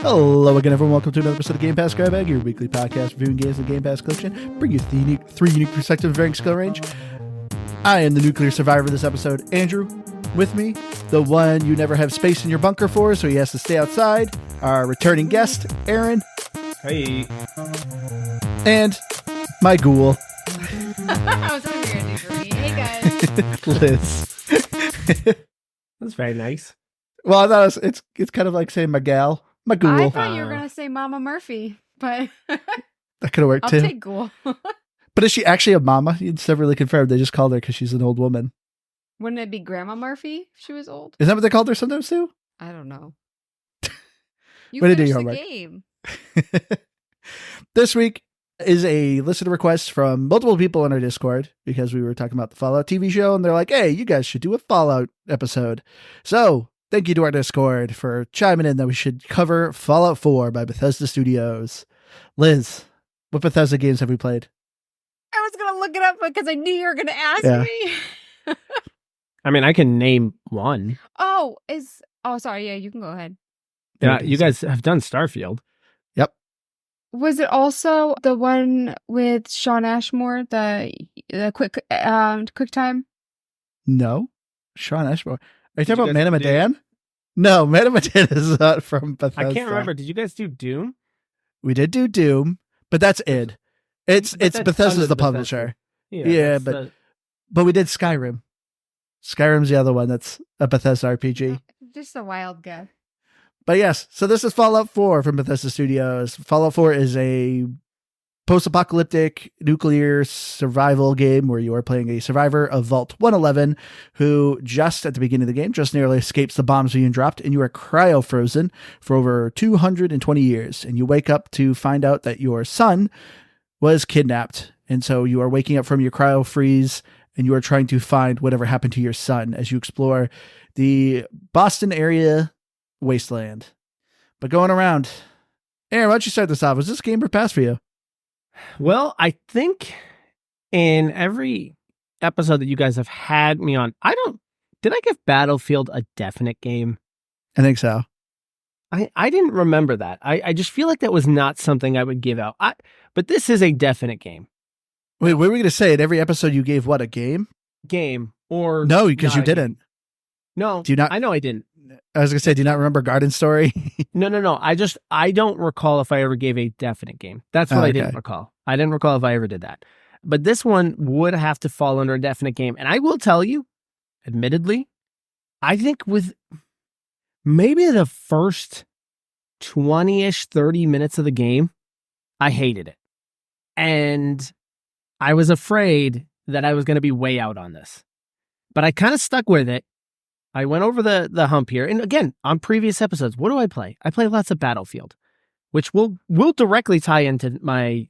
Hello again, everyone. Welcome to another episode of Game Pass Grab Bag, your weekly podcast reviewing games in the Game Pass collection. Bring you three unique perspectives of varying skill range. I am the nuclear survivor this episode, Andrew. With me, the one you never have space in your bunker for, so he has to stay outside. Our returning guest, Aaron. Hey. And my ghoul. I was hoping you were going to do for me. Hey, guys. Liz. That's very nice. Well, I thought it's kind of like saying my gal. My ghoul. I thought you were going to say Mama Murphy, but that could have worked too. I'll take ghoul. But is she actually a mama? It's never really confirmed. They just called her because she's an old woman. Wouldn't it be Grandma Murphy if she was old? Isn't that what they called her sometimes too? I don't know. You Way to do finished your the homework. game. This week is a listener request from multiple people in our Discord because we were talking about the Fallout TV show and they're like, hey, you guys should do a Fallout episode. So thank you to our Discord for chiming in that we should cover Fallout 4 by Bethesda Studios. Liz, what Bethesda games have we played? I was going to look it up because I knew you were going to ask me. I mean, I can name one. Sorry. Yeah, you can go ahead. Yeah, you guys have done Starfield. Yep. Was it also the one with Sean Ashmore, the quick time? No. Sean Ashmore. Are you talking about Man of Medan? No, Man of Medan is not from Bethesda. I can't remember. Did you guys do Doom? We did do Doom, but that's id. It's Bethesda's the publisher. Bethesda. But we did Skyrim. Skyrim's the other one that's a Bethesda RPG. Just a wild guess. But yes, so this is Fallout 4 from Bethesda Studios. Fallout 4 is a post-apocalyptic nuclear survival game where you are playing a survivor of Vault 111 who just at the beginning of the game just narrowly escapes the bombs being dropped, and you are cryo-frozen for over 220 years. And you wake up to find out that your son was kidnapped. And so you are waking up from your cryo-freeze and you are trying to find whatever happened to your son as you explore the Boston area wasteland. But going around, Aaron, why don't you start this off? Was this Game Pass for you? Well, I think in every episode that you guys have had me on, did I give Battlefield a definite game? I think so. I didn't remember that. I just feel like that was not something I would give out. But this is a definite game. Wait, what were we going to say? In every episode you gave what, a game? Game or no, because you didn't. Game. No, do you not? I know I didn't. I was going to say, do you not remember Garden Story? No. I don't recall if I ever gave a definite game. That's what I didn't recall. I didn't recall if I ever did that. But this one would have to fall under a definite game. And I will tell you, admittedly, I think with maybe the first 20-ish, 30 minutes of the game, I hated it. And I was afraid that I was going to be way out on this. But I kind of stuck with it. I went over the hump here. And again, on previous episodes, what do I play? I play lots of Battlefield, which will directly tie into my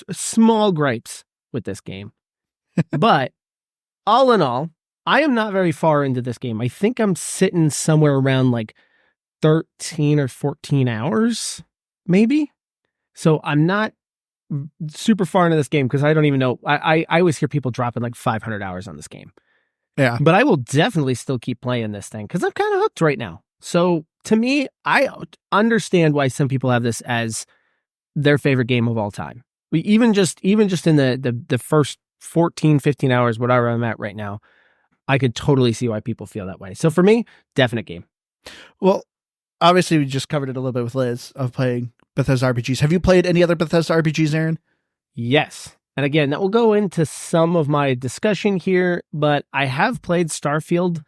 small gripes with this game. But all in all, I am not very far into this game. I think I'm sitting somewhere around like 13 or 14 hours, maybe. So I'm not super far into this game because I don't even know. I always hear people dropping like 500 hours on this game. Yeah. But I will definitely still keep playing this thing because I'm kind of hooked right now. So to me, I understand why some people have this as their favorite game of all time. Even just in the first 14, 15 hours, whatever I'm at right now, I could totally see why people feel that way. So for me, definite game. Well, obviously we just covered it a little bit with Liz of playing Bethesda RPGs. Have you played any other Bethesda RPGs, Aaron? Yes. And again, that will go into some of my discussion here, but I have played Starfield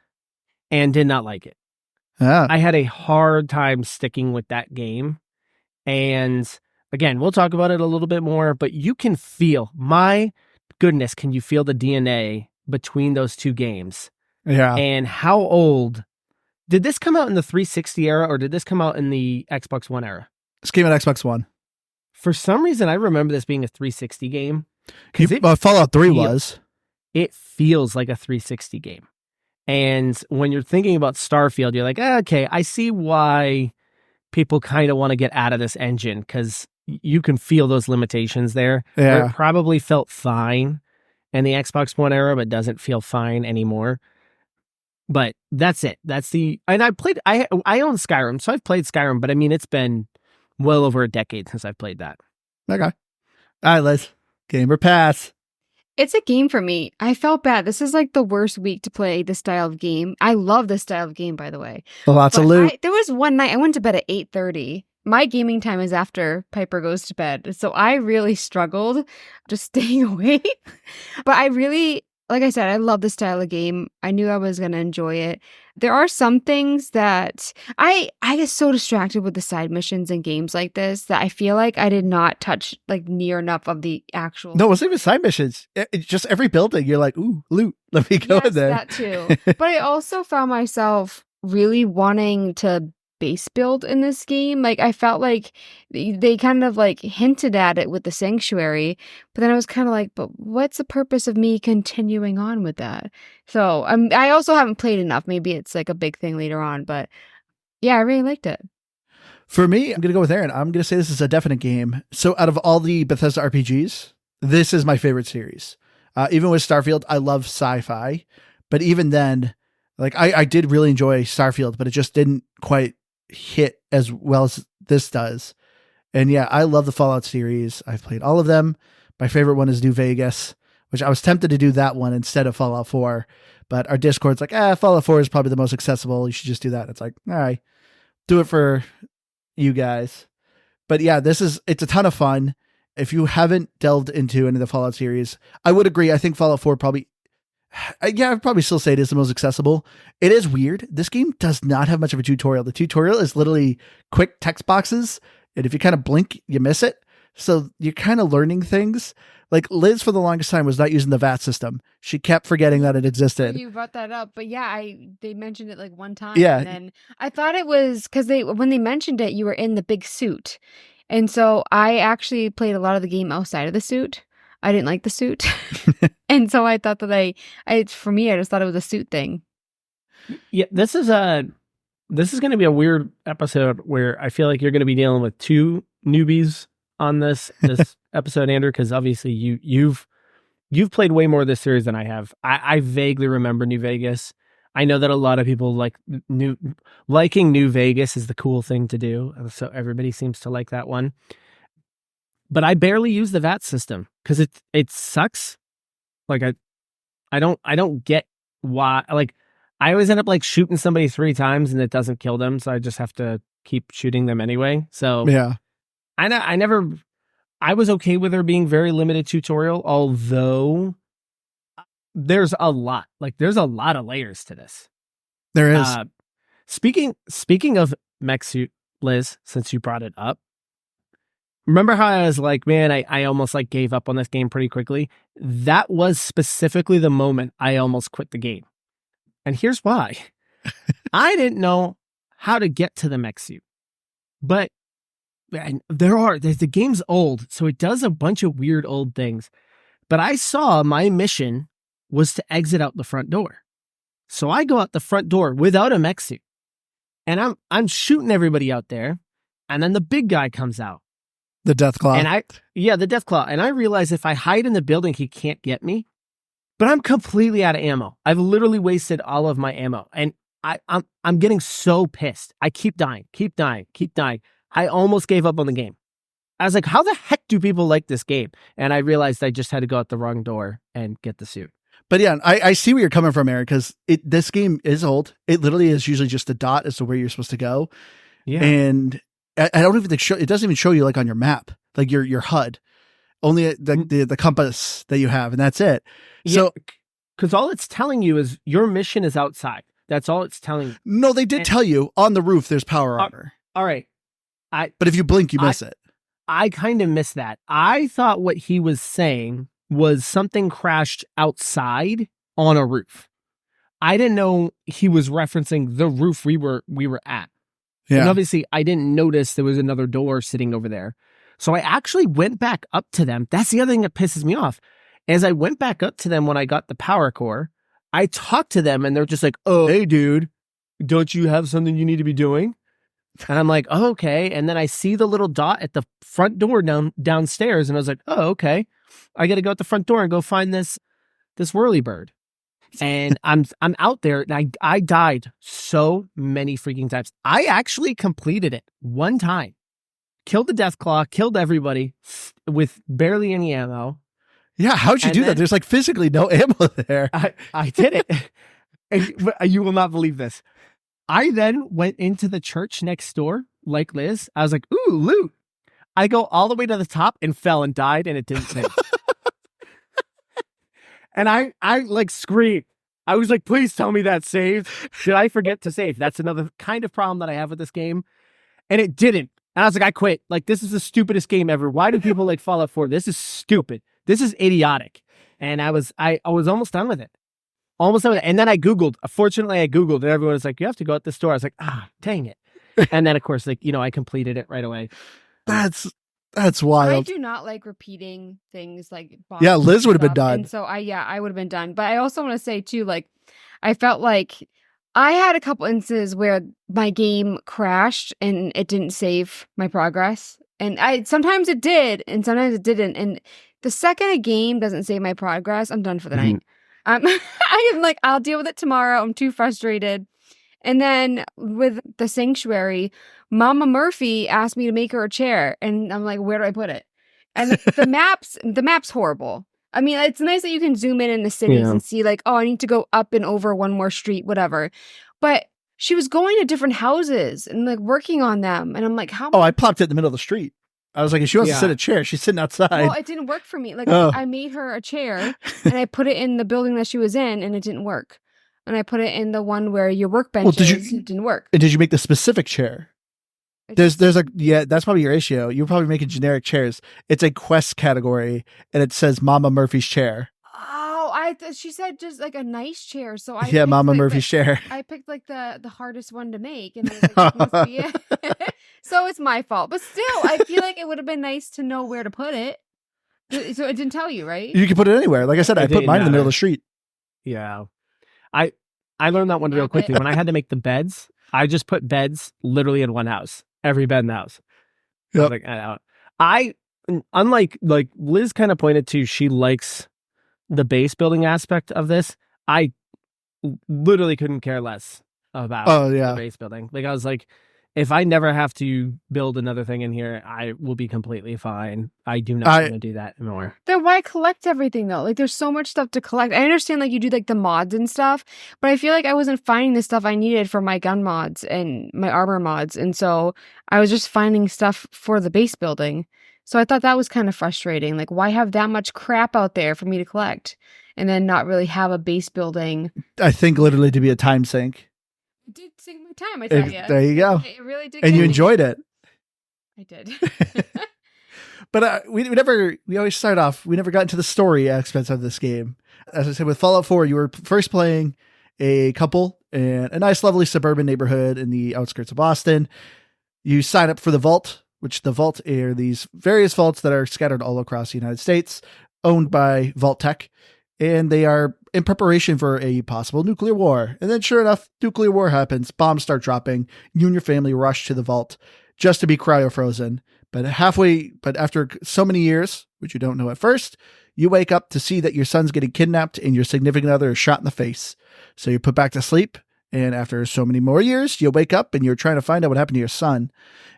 and did not like it. I had a hard time sticking with that game. And again, we'll talk about it a little bit more, but you can feel, my goodness, can you feel the DNA between those two games? Yeah. And how old, did this come out in the 360 era or did this come out in the Xbox One era? This came out Xbox One. For some reason, I remember this being a 360 game. Fallout 3 was. It feels like a 360 game. And when you're thinking about Starfield, you're like, okay, I see why people kind of want to get out of this engine because you can feel those limitations there. Yeah. It probably felt fine in the Xbox One era, but doesn't feel fine anymore. But that's it. And I own Skyrim, so I've played Skyrim, but I mean, it's been well over a decade since I've played that. Okay. All right, Liz. Gamer pass. It's a game for me. I felt bad. This is like the worst week to play this style of game. I love this style of game, by the way. Lots of loot. There was one night I went to bed at 8:30. My gaming time is after Piper goes to bed. So I really struggled just staying awake. But I really, like I said, I love this style of game. I knew I was going to enjoy it. There are some things that I get so distracted with the side missions in games like this that I feel like I did not touch like near enough of the actual. No, it wasn't even side missions. It's just every building. You're like, ooh, loot. Let me go in there. That too. But I also found myself really wanting to base build in this game. Like I felt like they kind of like hinted at it with the sanctuary, but then I was kind of like, but what's the purpose of me continuing on with that? So I also haven't played enough. Maybe it's like a big thing later on, but yeah, I really liked it. For me, I'm going to go with Aaron. I'm going to say this is a definite game. So out of all the Bethesda RPGs, this is my favorite series. Even with Starfield, I love sci-fi, but even then, like I did really enjoy Starfield, but it just didn't quite hit as well as this does. And yeah, I love the Fallout series. I've played all of them. My favorite one is New Vegas, which I was tempted to do that one instead of Fallout 4, but our Discord's like, Fallout 4 is probably the most accessible. You should just do that. And it's like, all right, do it for you guys. But yeah, it's a ton of fun. If you haven't delved into any of the Fallout series, I would agree. I think Fallout 4 probably, I'd probably still say it is the most accessible. It is weird. This game does not have much of a tutorial. The tutorial is literally quick text boxes. And if you kind of blink, you miss it. So you're kind of learning things. Like Liz for the longest time was not using the VAT system. She kept forgetting that it existed. You brought that up, but yeah, they mentioned it like one time. Yeah. And then I thought it was because when they mentioned it, you were in the big suit. And so I actually played a lot of the game outside of the suit. I didn't like the suit. And so I thought that for me, I just thought it was a suit thing. Yeah, this is going to be a weird episode where I feel like you're going to be dealing with two newbies on this episode, Andrew, because obviously you've played way more of this series than I have. I vaguely remember New Vegas. I know that a lot of people liking New Vegas is the cool thing to do, so everybody seems to like that one. But I barely use the VAT system because it sucks. Like I don't get why. Like I always end up like shooting somebody 3 times and it doesn't kill them, so I just have to keep shooting them anyway. So yeah, I was okay with there being very limited tutorial, although there's a lot of layers to this. There is. Speaking of mech suit, Liz, since you brought it up, remember how I was like, man, I almost like gave up on this game pretty quickly? That was specifically the moment I almost quit the game. And here's why. I didn't know how to get to the mech suit. But the game's old, so it does a bunch of weird old things. But I saw my mission was to exit out the front door. So I go out the front door without a mech suit. And I'm shooting everybody out there. And then the big guy comes out. The Deathclaw. The Deathclaw. And I realize if I hide in the building, he can't get me. But I'm completely out of ammo. I've literally wasted all of my ammo. And I'm getting so pissed. I keep dying. I almost gave up on the game. I was like, how the heck do people like this game? And I realized I just had to go out the wrong door and get the suit. But yeah, I see where you're coming from, Aaron, because this game is old. It literally is usually just a dot as to where you're supposed to go. Yeah. And I don't even think it doesn't even show you like on your map, like your HUD, only the compass that you have, and that's it. Yeah, so, because all it's telling you is your mission is outside. That's all it's telling you. No, they did tell you on the roof there's power armor. All right. But if you blink, you miss it. I kind of missed that. I thought what he was saying was something crashed outside on a roof. I didn't know he was referencing the roof we were at. Yeah. And obviously I didn't notice there was another door sitting over there. So I actually went back up to them. That's the other thing that pisses me off. As I went back up to them when I got the power core, I talked to them and they're just like, oh, hey dude, don't you have something you need to be doing? And I'm like, oh, okay. And then I see the little dot at the front door downstairs. And I was like, oh, okay. I got to go out the front door and go find this whirly bird. And I'm out there, and I died so many freaking times. I actually completed it one time. Killed the Deathclaw, killed everybody with barely any ammo. Yeah, how'd you do that? There's like physically no ammo there. I did it. And you will not believe this. I then went into the church next door, like Liz. I was like, ooh, loot. I go all the way to the top and fell and died, and it didn't save. And I like screamed. I was like, please tell me that saved. Did I forget to save? That's another kind of problem that I have with this game. And it didn't. And I was like, I quit. Like, this is the stupidest game ever. Why do people like Fallout 4? This is stupid. This is idiotic. And I was almost done with it. Almost done with it. And then I Googled. Fortunately, I Googled, and everyone was like, you have to go at this store. I was like, dang it. And then, of course, like, I completed it right away. That's wild. I do not like repeating things like yeah, Liz would have been done. And so I would have been done. But I also want to say too, like, I felt like I had a couple instances where my game crashed and it didn't save my progress. And sometimes it did and sometimes it didn't. And the second a game doesn't save my progress, I'm done for the night. I am like, I'll deal with it tomorrow. I'm too frustrated. And then with the Sanctuary, Mama Murphy asked me to make her a chair. And I'm like, where do I put it? And the map's horrible. I mean, it's nice that you can zoom in the cities and see like, oh, I need to go up and over one more street, whatever. But she was going to different houses and like working on them. And I'm like, how? Oh, I plopped it in the middle of the street. I was like, if she wants to sit in a chair, she's sitting outside. Well, it didn't work for me. Like I made her a chair and I put it in the building that she was in and it didn't work. And I put it in the one where your workbench is. It didn't work. And did you make the that's probably your issue. You're probably making generic chairs. It's a quest category and it says Mama Murphy's chair. Oh, she said just like a nice chair. So Mama Murphy's chair. I picked like the hardest one to make and I was like, that must be it. So it's my fault. But still, I feel like it would have been nice to know where to put it. So it didn't tell you, right? You can put it anywhere. Like I said, I put mine in the middle of the street. Yeah. I learned that one real quickly. When I had to make the beds, I just put beds literally in one house. Every bed in the house. Yep. I was like, unlike like Liz kind of pointed to, she likes the base building aspect of this. I literally couldn't care less about the base building. Like I was like, if I never have to build another thing in here, I will be completely fine. I do not want to do that anymore. Then why collect everything though? Like there's so much stuff to collect. I understand like you do like the mods and stuff, but I feel like I wasn't finding the stuff I needed for my gun mods and my armor mods. And so I was just finding stuff for the base building. So I thought that was kind of frustrating. Like why have that much crap out there for me to collect and then not really have a base building? I think literally to be a time sink. It did sink my time, I tell you. There you go. It really did. And you enjoyed it. I did. But we always start off, we never got into the story aspects of this game. As I said, with Fallout 4, you were first playing a couple in a nice, lovely suburban neighborhood in the outskirts of Boston. You sign up for the Vault, which the Vault are these various vaults that are scattered all across the United States, owned by Vault Tech. And they are in preparation for a possible nuclear war. And then sure enough, nuclear war happens. Bombs start dropping. You and your family rush to the vault just to be cryo-frozen. But after so many years, which you don't know at first, you wake up to see that your son's getting kidnapped and your significant other is shot in the face. So you're put back to sleep. And after so many more years, you wake up and you're trying to find out what happened to your son.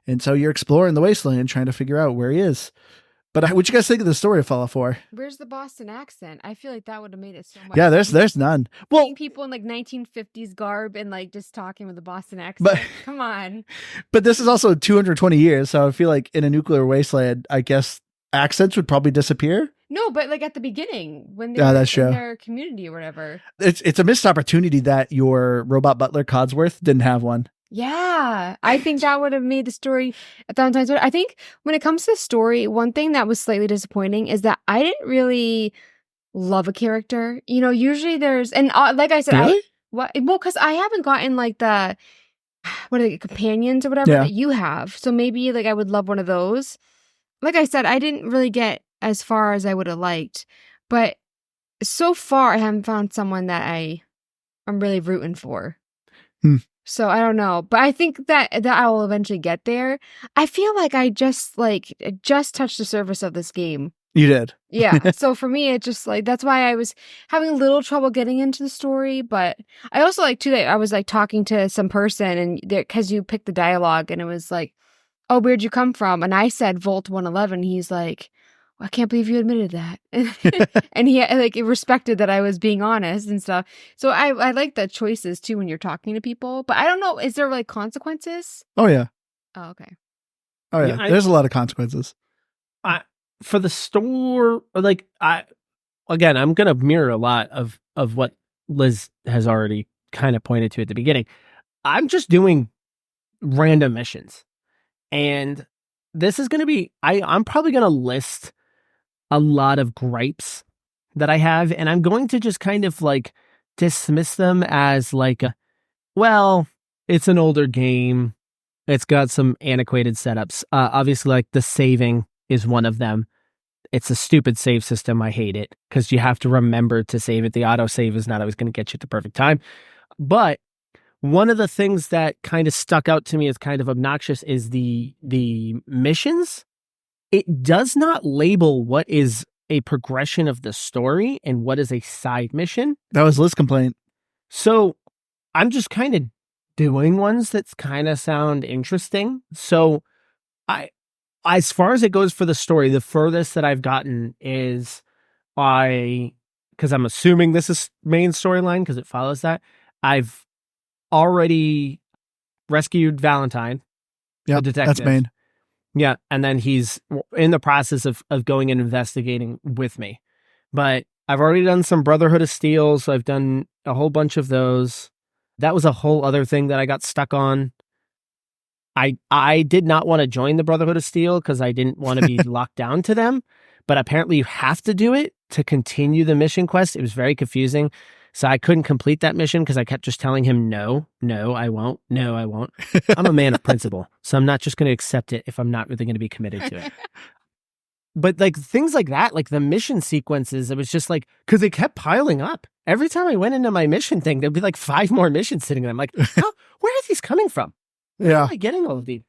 And so you're exploring the wasteland, trying to figure out where he is. But what'd you guys think of the story of Fallout 4? Where's the Boston accent? I feel like that would have made it so much. Yeah, there's none. Well, people in like 1950s garb and like just talking with a Boston accent. Come on. But this is also 220 years, so I feel like in a nuclear wasteland, I guess accents would probably disappear. No, but like at the beginning when they were in their community or whatever. It's a missed opportunity that your robot butler Codsworth didn't have one. Yeah, I think that would have made the story 1,000 times better. I think when it comes to the story, one thing that was slightly disappointing is that I didn't really love a character. You know, usually there's, and like I said, really? Because I haven't gotten like the, what are they, companions or whatever that you have. So maybe like I would love one of those. Like I said, I didn't really get as far as I would have liked, but so far I haven't found someone that I'm really rooting for. So I don't know, but I think that I will eventually get there. I feel like I just touched the surface of this game. You did. Yeah. So for me, it just like, that's why I was having a little trouble getting into the story. But I also like too, that I was like talking to some person and because you picked the dialogue and it was like, oh, where'd you come from? And I said Vault 111. He's like, I can't believe you admitted that. And he like respected that I was being honest and stuff. So I like the choices too when you're talking to people. But I don't know, is there like consequences? Oh yeah. Oh, okay. Oh yeah. There's a lot of consequences. For the store, like again, I'm gonna mirror a lot of what Liz has already kind of pointed to at the beginning. I'm just doing random missions, and this is gonna be. I'm probably gonna list a lot of gripes that I have, and I'm going to just kind of like dismiss them as like, well, it's an older game. It's got some antiquated setups. Obviously, like the saving is one of them. It's a stupid save system. I hate it because you have to remember to save it. The autosave is not always going to get you at the perfect time. But one of the things that kind of stuck out to me as kind of obnoxious is the missions. It does not label what is a progression of the story and what is a side mission. That was Liz's complaint. So I'm just kind of doing ones that kind of sound interesting. So as far as it goes for the story, the furthest that I've gotten is because I'm assuming this is main storyline because it follows that. I've already rescued Valentine, the detective. That's main. Yeah, and then he's in the process of going and investigating with me. But I've already done some Brotherhood of Steel, so I've done a whole bunch of those. That was a whole other thing that I got stuck on. I did not want to join the Brotherhood of Steel because I didn't want to be locked down to them, but apparently you have to do it to continue the mission quest. It was very confusing. So I couldn't complete that mission because I kept just telling him, no, I won't. No, I won't. I'm a man of principle, so I'm not just going to accept it if I'm not really going to be committed to it. But like things like that, like the mission sequences, it was just like, because they kept piling up. Every time I went into my mission thing, there'd be like 5 more missions sitting there. I'm like, where are these coming from? Where am I getting all of these?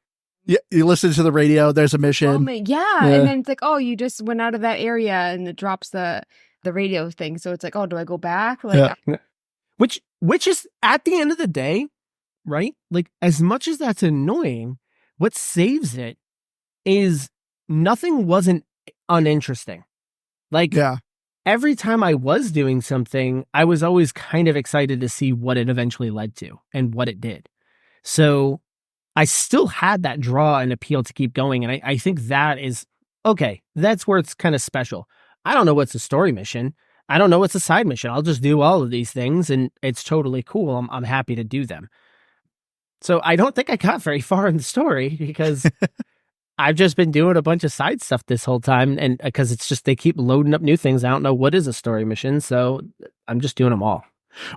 Yeah, you listen to the radio, there's a mission. Oh, yeah, and then it's like, oh, you just went out of that area and it drops the radio thing. So it's like, oh, do I go back? Like, Which is at the end of the day, right? Like as much as that's annoying, what saves it is nothing wasn't uninteresting. Like every time I was doing something, I was always kind of excited to see what it eventually led to and what it did. So I still had that draw and appeal to keep going. And I think that is, okay, that's where it's kind of special. I don't know what's a story mission. I don't know what's a side mission. I'll just do all of these things and it's totally cool. I'm happy to do them. So I don't think I got very far in the story because I've just been doing a bunch of side stuff this whole time. And because it's just, they keep loading up new things. I don't know what is a story mission. So I'm just doing them all.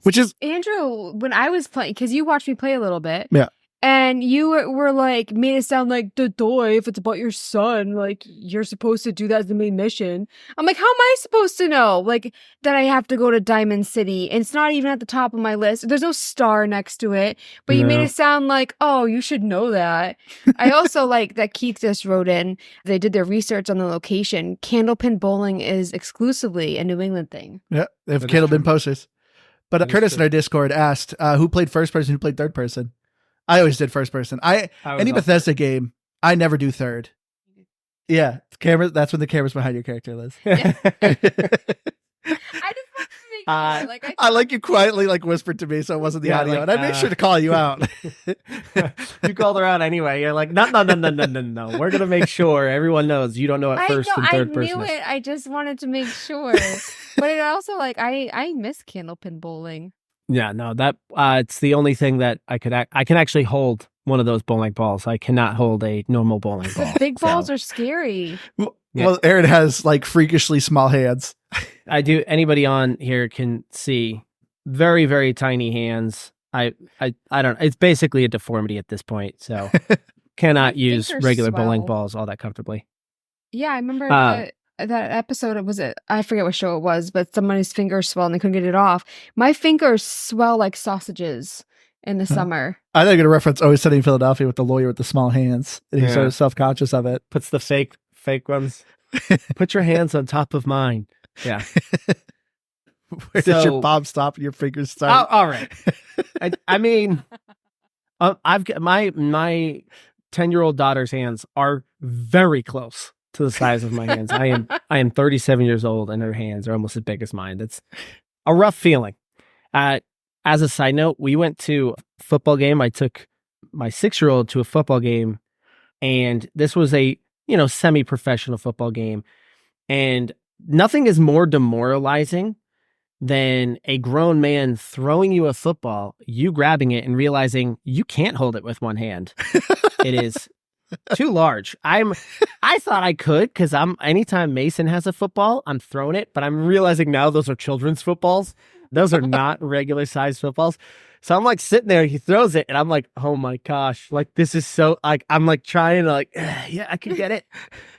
Which is, Andrew, when I was playing, because you watched me play a little bit. Yeah. And you were like, made it sound like the doy, if it's about your son, like you're supposed to do that as the main mission. I'm like, how am I supposed to know? Like that I have to go to Diamond City. And it's not even at the top of my list. There's no star next to it. But you made it sound like, oh, you should know that. I also like that Keith just wrote in, they did their research on the location. Candlepin bowling is exclusively a New England thing. Yeah, they have candlepin posters. But Curtis in our Discord asked, who played first person, who played third person? I always did first person. Any Bethesda game, I never do third. Yeah, camera. That's when the camera's behind your character, Liz. I just want to make sure. I like you quietly whispered to me, so it wasn't the audio, and I made sure to call you out. You called her out anyway. You're like, no. We're gonna make sure everyone knows you don't know at first and third person. I knew it. I just wanted to make sure. But it also I miss candlepin bowling. Yeah, no, that it's the only thing that I can actually hold one of those bowling balls. I cannot hold a normal bowling ball. Big balls are scary. Well, Aaron has freakishly small hands. I do. Anybody on here can see very, very tiny hands. I don't. It's basically a deformity at this point. So cannot use regular bowling balls all that comfortably. Yeah, I remember that episode. I forget what show it was, but somebody's fingers swelled and they couldn't get it off. My fingers swell like sausages in the summer. I think a reference Always Sunny in Philadelphia with the lawyer with the small hands. And he's sort of self-conscious of it. Puts the fake ones. Put your hands on top of mine. Yeah. Where does your palm stop and your fingers start? All right. I mean, I've got my 10-year-old daughter's hands are very close to the size of my hands. I am 37 years old and her hands are almost as big as mine. That's a rough feeling. As a side note, we went to a football game. I took my 6-year-old to a football game, and this was a, semi-professional football game. And nothing is more demoralizing than a grown man throwing you a football, you grabbing it and realizing you can't hold it with one hand. It is too large. I thought I could, because anytime Mason has a football, I'm throwing it, but I'm realizing now those are children's footballs. Those are not regular sized footballs. So I'm like sitting there, he throws it, and I'm like, oh my gosh, like this is so, like, I'm like trying to yeah, I can get it.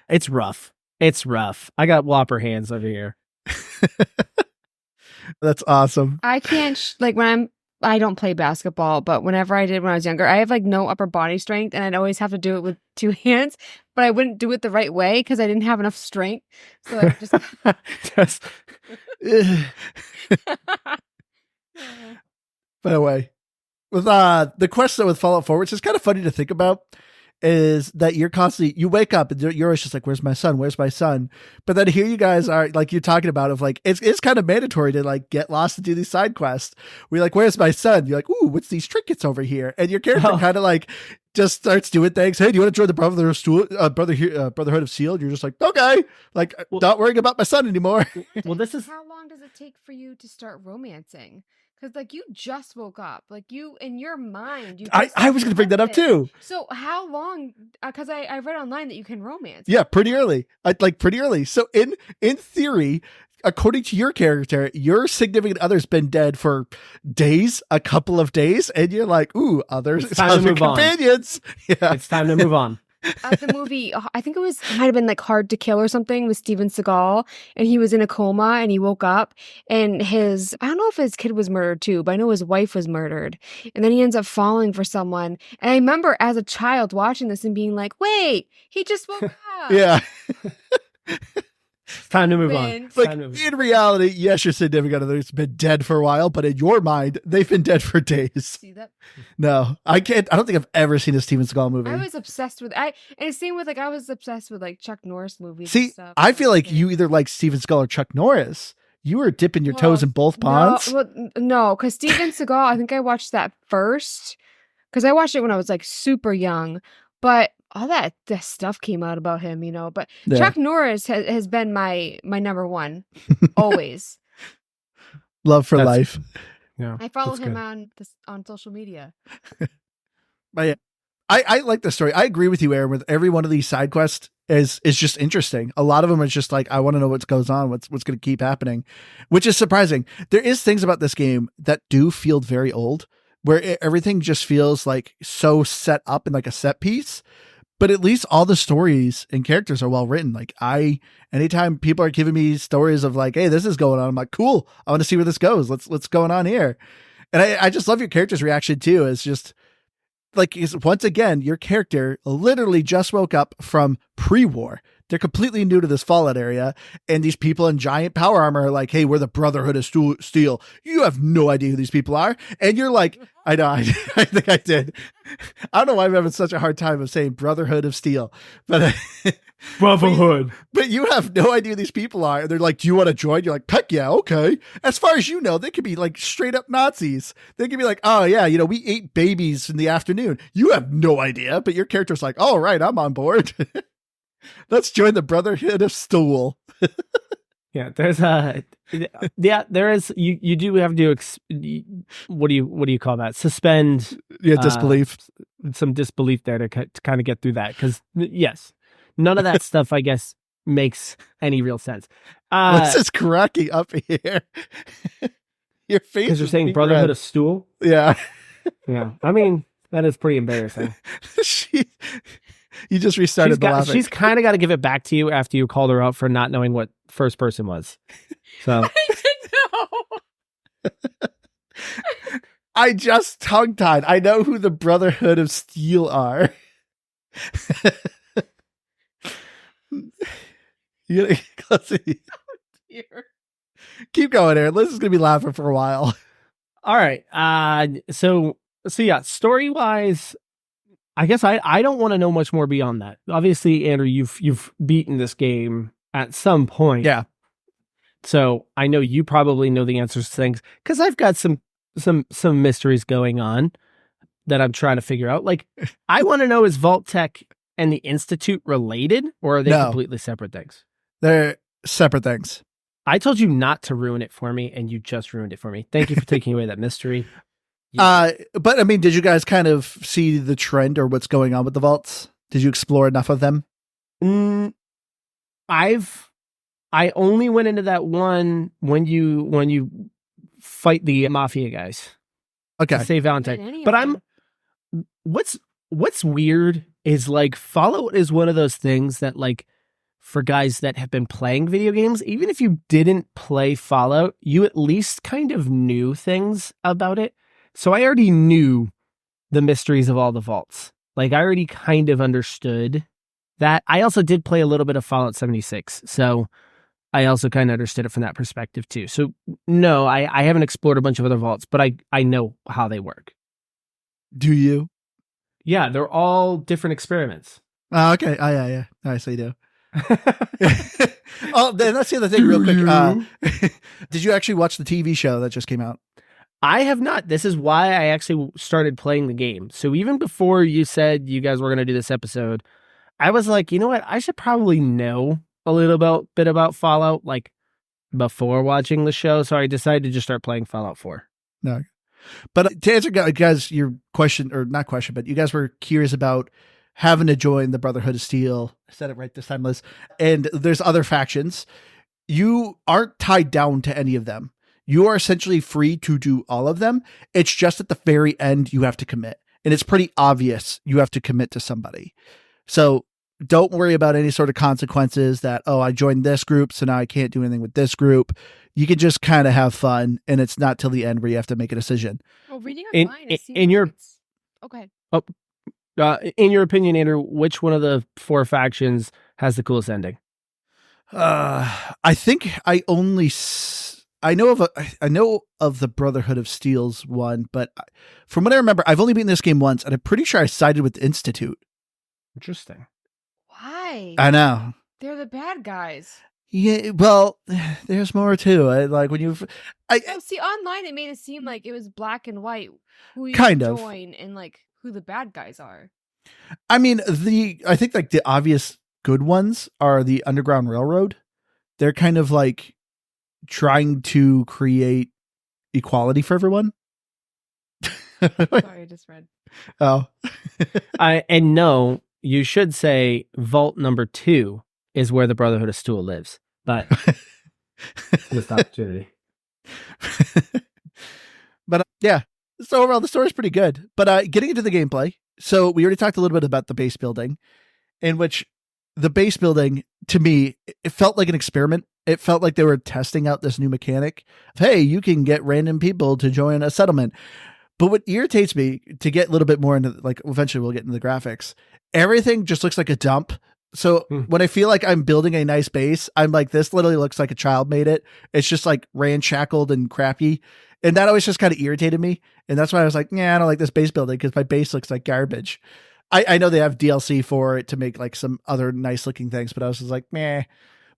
It's rough. It's rough. I got whopper hands over here. That's awesome. I can't, I don't play basketball, but whenever I did when I was younger, I have no upper body strength, and I'd always have to do it with 2 hands, but I wouldn't do it the right way because I didn't have enough strength. So I just. By the way, with the quest with Fallout 4, which is kind of funny to think about, is that you're constantly, you wake up and you're always just like, where's my son? Where's my son? But then here you guys are, like, you're talking about of like, it's kind of mandatory to like get lost and do these side quests. We're like, where's my son? You're like, ooh, what's these trinkets over here? And your character kind of like just starts doing things. Hey, do you want to join the Brotherhood of Steel? And you're just like, okay, like, not worrying about my son anymore. Well, this is how long does it take for you to start romancing? Because you just woke up, you in your mind. I was going to bring that up too. So how long? Because I read online that you can romance. Yeah, pretty early. Pretty early. So in theory, according to your character, your significant other's been dead for days, a couple of days, and you're like, ooh, other companions. Yeah, it's time to move on. The movie, I think it might have been Hard to Kill or something with Steven Seagal, and he was in a coma and he woke up, and I don't know if his kid was murdered too, but I know his wife was murdered, and then he ends up falling for someone. And I remember as a child watching this and being like, wait, he just woke up. Yeah. It's time to move on. In reality, yes, your significant other's been dead for a while, but in your mind, they've been dead for days. See that? No, I can't. I don't think I've ever seen a Steven Seagal movie. I was obsessed with and the same with I was obsessed with Chuck Norris movies. See, and stuff. I feel like you either like Steven Seagal or Chuck Norris. You were dipping your toes in both ponds. No, because Steven Seagal, I think I watched that first because I watched it when I was super young, but all that stuff came out about him, But yeah. Chuck Norris has been my number one, always. Love for life. Yeah, I follow him on social media. But yeah, I like the story. I agree with you, Aaron. With every one of these side quests is just interesting. A lot of them are just like, I want to know what goes on, what's going to keep happening, which is surprising. There is things about this game that do feel very old, where everything just feels so set up in a set piece. But at least all the stories and characters are well written. Anytime people are giving me stories of hey, this is going on, I'm like, cool. I want to see where this goes. What's going on here. And I just love your character's reaction too. It's just once again, your character literally just woke up from pre-war. They're completely new to this Fallout area. And these people in giant power armor are like, hey, we're the Brotherhood of Steel. You have no idea who these people are. And you're like, I know, I think I did. I don't know why I'm having such a hard time of saying Brotherhood of Steel. But Brotherhood. But you have no idea who these people are. And they're like, do you want to join? You're like, heck yeah, okay. As far as you know, they could be straight up Nazis. They could be like, oh yeah, we ate babies in the afternoon. You have no idea. But your character's like, all right, I'm on board. Let's join the Brotherhood of Stool. Yeah, there is. You do have to what do you call that? Suspend. Yeah, disbelief. Some disbelief there to kind of get through that, because yes, none of that stuff I guess makes any real sense. What's this cracking up here? Your face. Because you're saying Brotherhood of Stool. Yeah. Yeah. I mean, that is pretty embarrassing. You just restarted the laughing. She's kind of got to give it back to you after you called her out for not knowing what first person was. So I didn't know. I just tongue-tied. I know who the Brotherhood of Steel are. You gotta get closer. Keep going, Aaron. Liz is gonna be laughing for a while. All right. So yeah, story wise, I guess I don't want to know much more beyond that. Obviously, Andrew, you've beaten this game at some point. Yeah. So I know you probably know the answers to things because I've got some mysteries going on that I'm trying to figure out. Like, I want to know, is Vault Tech and the Institute related, or are they completely separate things? They're separate things. I told you not to ruin it for me, and you just ruined it for me. Thank you for taking away that mystery. But I mean, did you guys kind of see the trend or what's going on with the vaults? Did you explore enough of them? I only went into that one when you fight the mafia guys. Okay. To save Valentine. But what's weird is like Fallout is one of those things that like for guys that have been playing video games, even if you didn't play Fallout, you at least kind of knew things about it. So I already knew the mysteries of all the vaults. Like I already kind of understood that. I also did play a little bit of Fallout 76. So I also kind of understood it from that perspective too. So no, I haven't explored a bunch of other vaults, but I know how they work. Do you? Yeah, they're all different experiments. Oh, okay. Oh, yeah. I see you do. Oh, then let's see the thing real quick. Did you actually watch the TV show that just came out? I have not. This is why I actually started playing the game. So even before you said you guys were going to do this episode, I was like, you know what? I should probably know a little bit about Fallout, like before watching the show. So I decided to just start playing Fallout 4. No. But to answer guys, your question, or not question, but you guys were curious about having to join the Brotherhood of Steel. I said it right this time, Liz. And there's other factions. You aren't tied down to any of them. You are essentially free to do all of them. It's just at the very end you have to commit. And it's pretty obvious you have to commit to somebody. So don't worry about any sort of consequences that, oh, I joined this group, so now I can't do anything with this group. You can just kind of have fun, and it's not till the end where you have to make a decision. Well, reading online, in your okay. In your opinion, Andrew, which one of the 4 factions has the coolest ending? I think I know of the Brotherhood of Steel's one, but from what I remember, I've only beaten this game once, and I'm pretty sure I sided with the Institute. Interesting. Why? I know. They're the bad guys. Yeah, well, there's more too. Like when see, online it made it seem like it was black and white who you join and like who the bad guys are. I mean, I think like the obvious good ones are the Underground Railroad. They're kind of like trying to create equality for everyone. Sorry, I just read. Oh. And no, you should say vault number 2 is where the Brotherhood of Steel lives. But missed opportunity. But yeah, so overall the story's pretty good. But getting into the gameplay, so we already talked a little bit about the base building, in which the base building, to me, it felt like an experiment. It felt like they were testing out this new mechanic of, hey, you can get random people to join a settlement. But what irritates me, to get a little bit more into, like, eventually we'll get into the graphics, everything just looks like a dump. So when I feel like I'm building a nice base, I'm like, this literally looks like a child made it. It's just like ramshackled and crappy. And that always just kind of irritated me. And that's why I was like, yeah, I don't like this base building because my base looks like garbage. I know they have DLC for it to make like some other nice looking things, but I was just like, meh.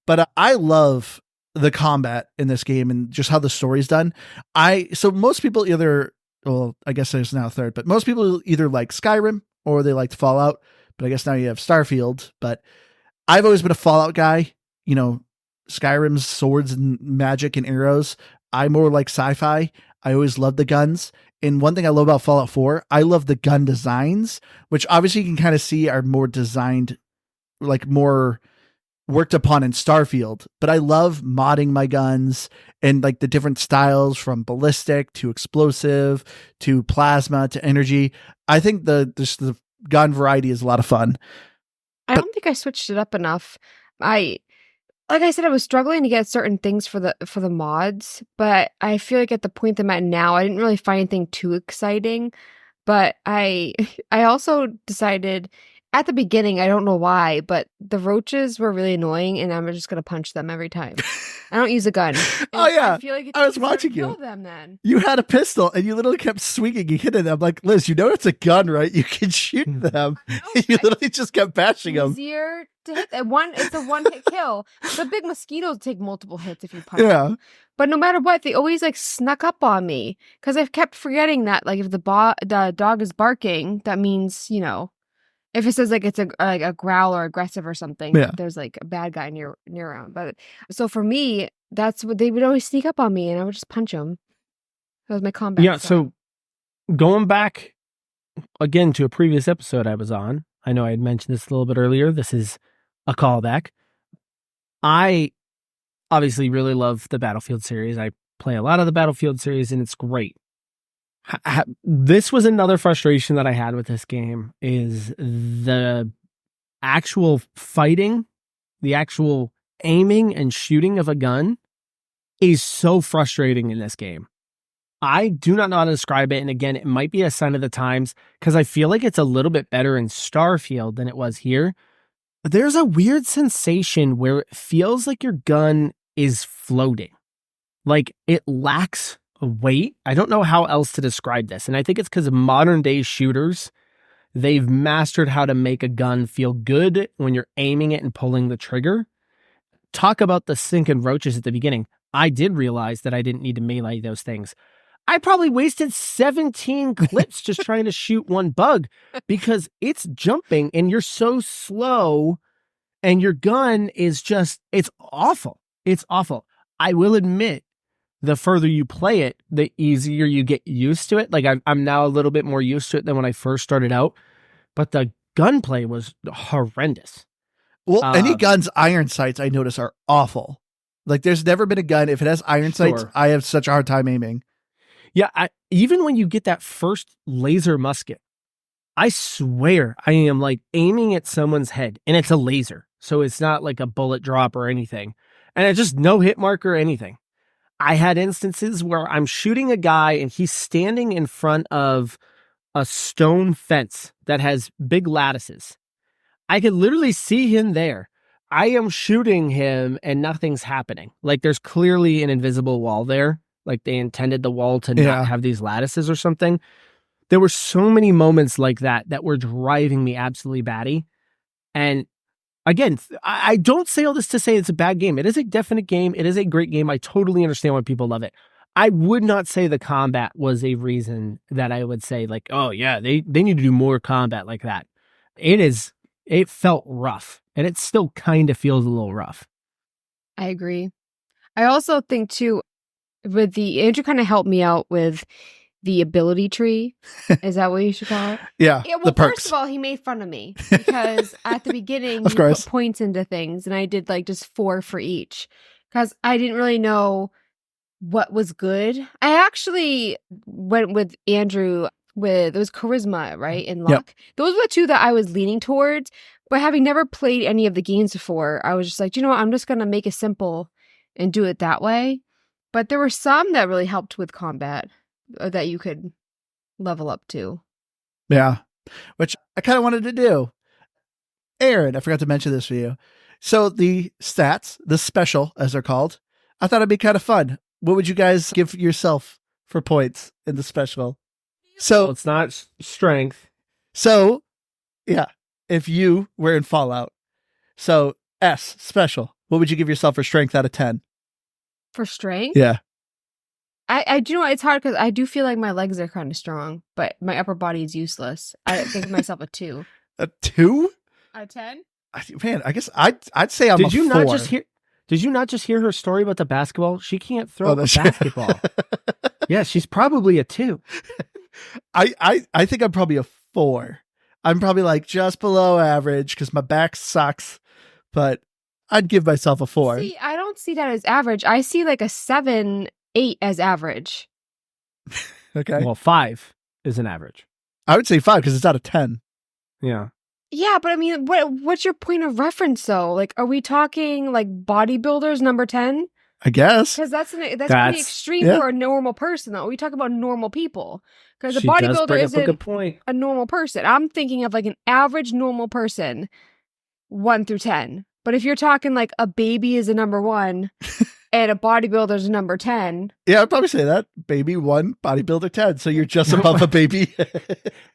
But I love the combat in this game and just how the story's done. So most people either, well, I guess there's now a third, but most people either like Skyrim or they liked Fallout. But I guess now you have Starfield. But I've always been a Fallout guy. You know, Skyrim's swords and magic and arrows. I'm more like sci-fi. I always loved the guns. And one thing I love about Fallout 4, I love the gun designs, which obviously you can kind of see are more designed, like more worked upon in Starfield. But I love modding my guns and like the different styles from ballistic to explosive to plasma to energy. I think the gun variety is a lot of fun. I don't think I switched it up enough. Like I said, I was struggling to get certain things for the mods, but I feel like at the point I'm at now, I didn't really find anything too exciting. But I also decided at the beginning, I don't know why, but the roaches were really annoying, and I'm just gonna punch them every time. I don't use a gun. Oh yeah, I feel like I was watching you. Kill them then. You had a pistol, and you literally kept swinging and hitting them. Like, Liz, you know it's a gun, right? You can shoot them. You literally just kept bashing them. Easier to hit. It's a one-hit kill. The big mosquitoes take multiple hits if you punch them. But no matter what, they always like snuck up on me because I've kept forgetting that like if the dog is barking, that means, you know, if it says like it's a growl or aggressive or something, there's like a bad guy near around. But so for me, that's what they would always sneak up on me, and I would just punch them. That was my combat. Yeah. So going back again to a previous episode I was on, I know I had mentioned this a little bit earlier. This is a callback. I obviously really love the Battlefield series. I play a lot of the Battlefield series, and it's great. This was another frustration that I had with this game is the actual fighting, the actual aiming and shooting of a gun is so frustrating in this game. I do not know how to describe it. And again, it might be a sign of the times because I feel like it's a little bit better in Starfield than it was here. There's a weird sensation where it feels like your gun is floating. Like it lacks weight. I don't know how else to describe this. And I think it's because modern day shooters, they've mastered how to make a gun feel good when you're aiming it and pulling the trigger. Talk about the stinking roaches at the beginning. I did realize that I didn't need to melee those things. I probably wasted 17 clips just trying to shoot one bug because it's jumping and you're so slow and your gun is just, it's awful. It's awful. I will admit, the further you play it, the easier you get used to it. Like I'm now a little bit more used to it than when I first started out, but the gunplay was horrendous. Well, any guns, iron sights, I notice are awful. Like there's never been a gun, if it has iron sights, I have such a hard time aiming. Yeah, even when you get that first laser musket, I swear I am like aiming at someone's head, and it's a laser. So it's not like a bullet drop or anything. And it's just no hit mark or anything. I had instances where I'm shooting a guy and he's standing in front of a stone fence that has big lattices. I could literally see him there. I am shooting him and nothing's happening. Like there's clearly an invisible wall there. Like they intended the wall to not have these lattices or something. There were so many moments like that were driving me absolutely batty. And again, I don't say all this to say it's a bad game. It is a definite game. It is a great game. I totally understand why people love it. I would not say the combat was a reason that I would say like, oh yeah, they need to do more combat like that. It felt rough, and it still kind of feels a little rough. I agree. I also think too, Andrew kind of helped me out with the ability tree. Is that what you should call it? Yeah, well, the perks. First of all, he made fun of me because at the beginning, of course, put points into things, and I did like just 4 for each because I didn't really know what was good. I actually went with Andrew it was charisma, right? And luck. Yep. Those were the 2 that I was leaning towards, but having never played any of the games before, I was just like, you know what? I'm just going to make it simple and do it that way. But there were some that really helped with combat that you could level up to. Yeah, which I kind of wanted to do. Aaron, I forgot to mention this for you. So the stats, the special, as they're called, I thought it'd be kind of fun. What would you guys give yourself for points in the special? So it's not strength. So, yeah, if you were in Fallout, so S, special, what would you give yourself for strength out of 10? For strength? Yeah. I do know it's hard because I do feel like my legs are kind of strong, but my upper body is useless. I give myself a 2. A 2? Out of 10? Man, I guess I'd say I'm Did a you 4. Did you not just hear her story about the basketball? She can't throw a basketball. Yeah, she's probably a 2. I think I'm probably a 4. I'm probably like just below average because my back sucks, but I'd give myself a 4. See, I don't see that as average. I see like a 7, 8 as average. Okay. Well, 5 is an average. I would say 5 because it's out of 10. Yeah. Yeah, but I mean, what's your point of reference though? Like, are we talking like bodybuilders number 10? I guess. Because that's pretty extreme for a normal person, though. We talk about normal people. Because a bodybuilder isn't good point. a normal person. I'm thinking of like an average normal person, 1 through 10. But if you're talking like a baby is a number 1 and a bodybuilder is a number 10. Yeah, I'd probably say that. Baby 1, bodybuilder 10. So you're just above a baby.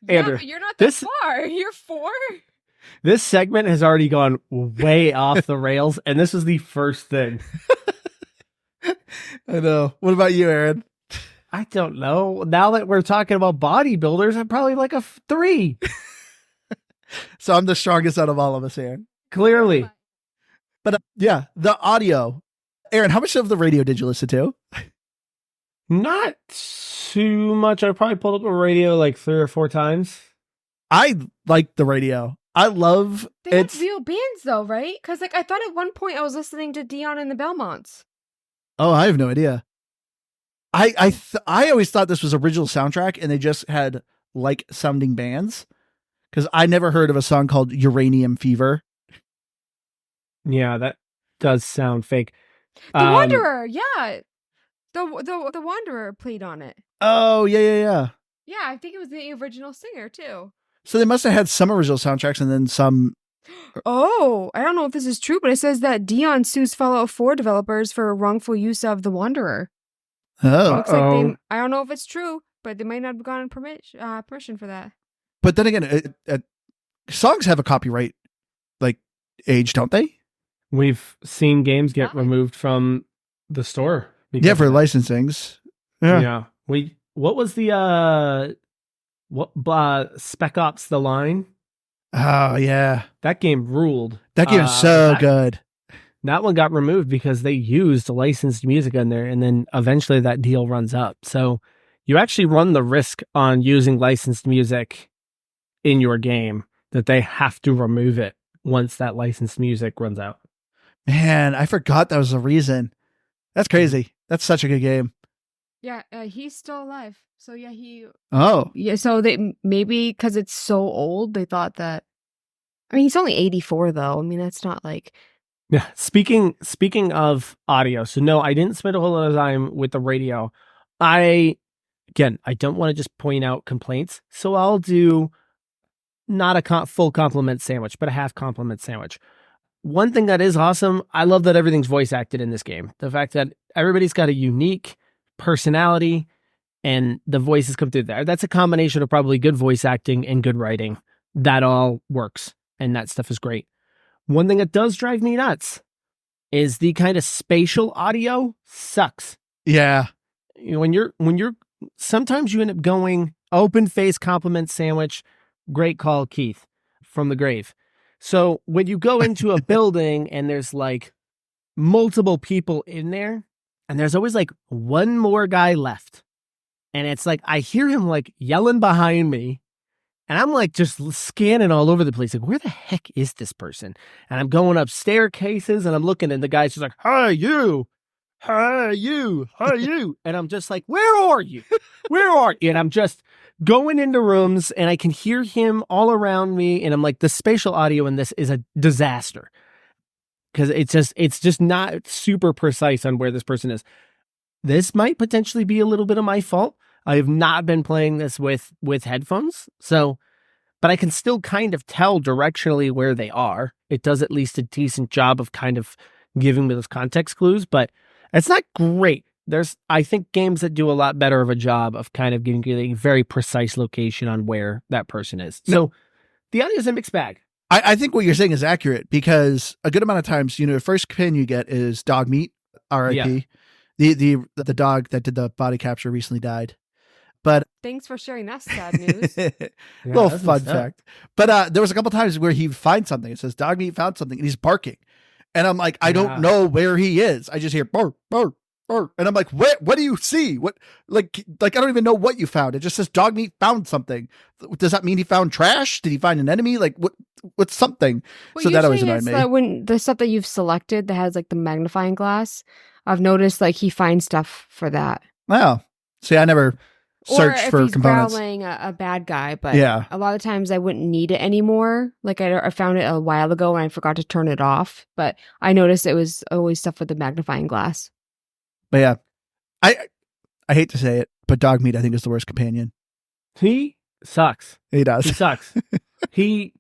Andrew, but you're not that far. You're 4. This segment has already gone way off the rails, and this is the first thing. I know. What about you, Aaron? I don't know. Now that we're talking about bodybuilders, I'm probably like a 3. So I'm the strongest out of all of us, Aaron. Clearly. But yeah, the audio. Aaron, how much of the radio did you listen to? Not too much. I probably pulled up a radio like 3 or 4 times. I like the radio. I love They have real bands though, right? Because like I thought at one point I was listening to Dion and the Belmonts. Oh, I have no idea. I always thought this was original soundtrack and they just had like sounding bands, because I never heard of a song called Uranium Fever. Yeah, that does sound fake. The Wanderer, yeah. The Wanderer played on it. Oh, yeah. Yeah, I think it was the original singer too. So they must have had some original soundtracks and then some. Oh, I don't know if this is true, but it says that Dion sues Fallout 4 developers for wrongful use of the Wanderer. Oh, looks like I don't know if it's true, but they might not have gotten permission for that. But then again, songs have a copyright like age, don't they? We've seen games get removed from the store. Yeah, for licensings. Yeah. What was the Spec Ops: The Line? Oh yeah, that game ruled. That game is so good. That one got removed because they used licensed music in there, and then eventually that deal runs up. So you actually run the risk on using licensed music in your game that they have to remove it once that licensed music runs out. Man, I forgot that was the reason. That's crazy. That's such a good game. Yeah, he's still alive. So yeah, Oh. Yeah, so they maybe because it's so old, they thought that. I mean, he's only 84 though. I mean, that's not like. Yeah. Speaking of audio, so no, I didn't spend a whole lot of time with the radio. I don't want to just point out complaints, so I'll do not a full compliment sandwich, but a half compliment sandwich. One thing that is awesome, I love that everything's voice acted in this game. The fact that everybody's got a unique personality and the voices come through there. That's a combination of probably good voice acting and good writing. That all works, and that stuff is great. One thing that does drive me nuts is the kind of spatial audio sucks. Yeah. When you're sometimes you end up going open face compliment sandwich. Great call, Keith, from the grave. So when you go into a building and there's like multiple people in there and there's always like one more guy left. And it's like, I hear him like yelling behind me. And I'm like just scanning all over the place. Like, where the heck is this person? And I'm going up staircases and I'm looking and the guy's just like, hey, you. Hey, you. Hey, you. And I'm just like, where are you? Where are you? And I'm just going into rooms and I can hear him all around me. And I'm like, the spatial audio in this is a disaster. Because it's just not super precise on where this person is. This might potentially be a little bit of my fault. I have not been playing this with headphones, but I can still kind of tell directionally where they are. It does at least a decent job of kind of giving me those context clues, but it's not great. There's, I think, games that do a lot better of a job of kind of giving you a very precise location on where that person is. So the audio is a mixed bag. I think what you're saying is accurate, because a good amount of times, the first pin you get is dog meat, R.I.P. Yeah. The dog that did the body capture recently died. But thanks for sharing that sad news. Little fun fact. But there was a couple times where he finds something. It says dog meat found something and he's barking. And I'm like, I don't know where he is. I just hear bark, bark, bark. And I'm like, what do you see? What like I don't even know what you found. It just says dog meat found something. Does that mean he found trash? Did he find an enemy? Like what's something? Well, so that always annoyed me. When the stuff that you've selected that has like the magnifying glass, I've noticed like he finds stuff for that. Wow. See, I never search for he's components. Growling a bad guy, but yeah, a lot of times I wouldn't need it anymore. Like I found it a while ago and I forgot to turn it off, but I noticed it was always stuff with the magnifying glass. But yeah, I hate to say it, but dog meat I think is the worst companion. He sucks. He does. He sucks. He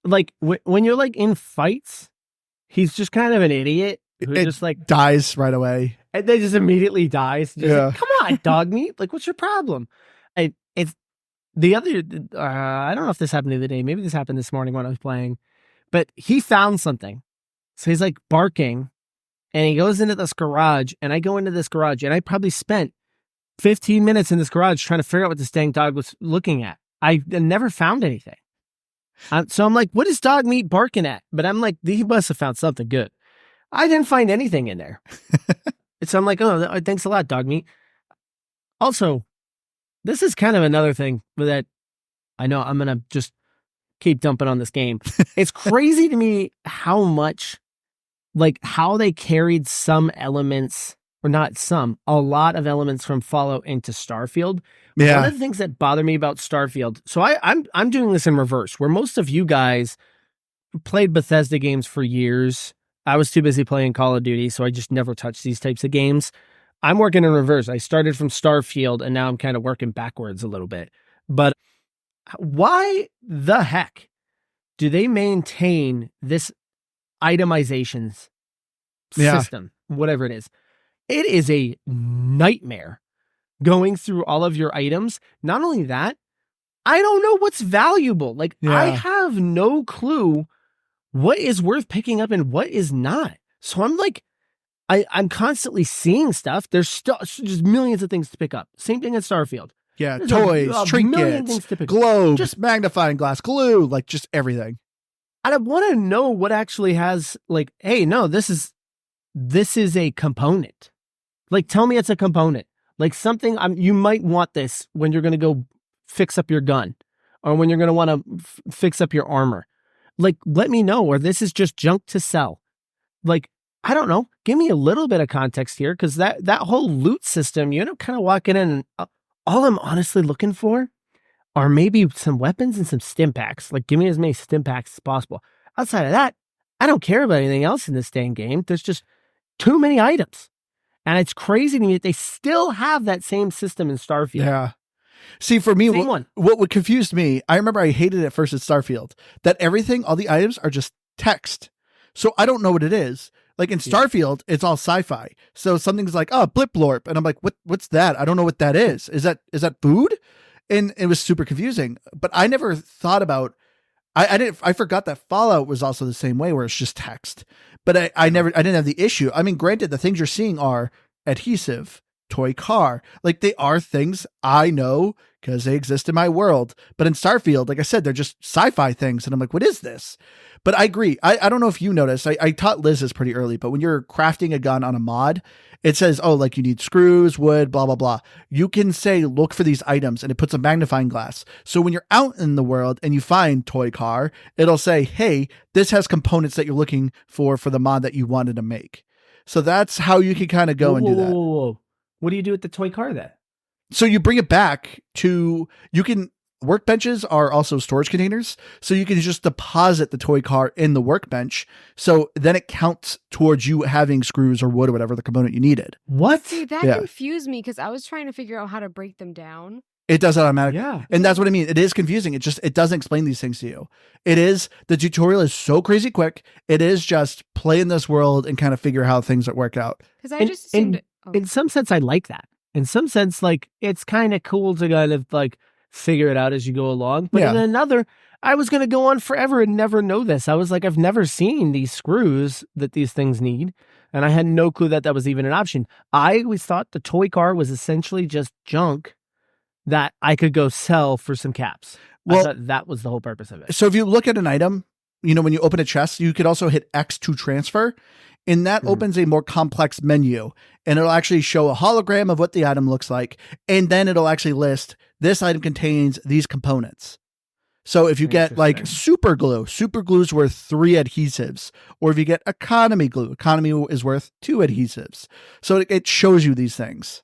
like when you're like in fights, he's just kind of an idiot who just like dies right away, and then just immediately dies. Just Yeah. like, come on, dog meat. Like, what's your problem? It's the other. I don't know if this happened the other day. Maybe this happened this morning when I was playing. But he found something, so he's like barking, and he goes into this garage, and I go into this garage, and I probably spent 15 minutes in this garage trying to figure out what this dang dog was looking at. I never found anything. So I'm like, what is dog meat barking at? But I'm like, he must have found something good. I didn't find anything in there. So I'm like, oh, thanks a lot, dog meat. Also, this is kind of another thing that I know I'm going to just keep dumping on this game. It's crazy to me how much, like how they carried some elements, or not some, a lot of elements from Fallout into Starfield. Yeah. One of the things that bother me about Starfield, so I'm doing this in reverse, where most of you guys played Bethesda games for years. I was too busy playing Call of Duty, so I just never touched these types of games. I'm working in reverse. I started from Starfield, and now I'm kind of working backwards a little bit. But why the heck do they maintain this itemizations system, whatever it is? It is a nightmare going through all of your items. Not only that, I don't know what's valuable. Like, I have no clue what is worth picking up and what is not. So I'm like, I'm constantly seeing stuff. There's still just millions of things to pick up. Same thing at Starfield. Yeah, There's toys, trinkets, globes, just magnifying glass, glue, like just everything. And I want to know what actually has, like, hey, no, this is a component. Like, tell me it's a component. Like something you might want this when you're going to go fix up your gun, or when you're going to want to fix up your armor. Like, let me know, or this is just junk to sell. Like, I don't know. Give me a little bit of context here, because that whole loot system, you end up kind of walking in, and all I'm honestly looking for are maybe some weapons and some stim packs. Like, give me as many stim packs as possible. Outside of that, I don't care about anything else in this dang game. There's just too many items. And it's crazy to me that they still have that same system in Starfield. Yeah. See, for me, what confused me, I remember I hated it first at Starfield, that everything, all the items are just text. So I don't know what it is. Like in Starfield, it's all sci-fi. So something's like, oh, blip blorp. And I'm like, what's that? I don't know what that is. Is that food? And it was super confusing. But I never thought about, I forgot that Fallout was also the same way, where it's just text. But I didn't have the issue. I mean, granted, the things you're seeing are adhesive, toy car. Like, they are things I know because they exist in my world. But in Starfield, like I said, they're just sci-fi things. And I'm like, what is this? But I agree. I don't know if you noticed. I taught Liz this pretty early, but when you're crafting a gun on a mod, it says, oh, like you need screws, wood, blah, blah, blah. You can say, look for these items, and it puts a magnifying glass. So when you're out in the world and you find toy car, it'll say, hey, this has components that you're looking for the mod that you wanted to make. So that's how you can kind of go and do that. Whoa. What do you do with the toy car then? So you bring it back workbenches are also storage containers. So you can just deposit the toy car in the workbench. So then it counts towards you having screws or wood or whatever the component you needed. What? See, that confused me, because I was trying to figure out how to break them down. It does automatically. Yeah. And that's what I mean. It is confusing. It doesn't explain these things to you. The tutorial is so crazy quick. It is just play in this world and kind of figure how things work out. Because I just assumed in some sense, I like that. In some sense, like, it's kind of cool to kind of like figure it out as you go along. But in another, I was going to go on forever and never know this. I was like, I've never seen these screws that these things need. And I had no clue that was even an option. I always thought the toy car was essentially just junk that I could go sell for some caps. Well, I thought that was the whole purpose of it. So if you look at an item, when you open a chest, you could also hit X to transfer. And that opens a more complex menu, and it'll actually show a hologram of what the item looks like. And then it'll actually list, this item contains these components. So if you get like super glue's worth 3 adhesives. Or if you get economy glue is worth 2 adhesives. So it shows you these things.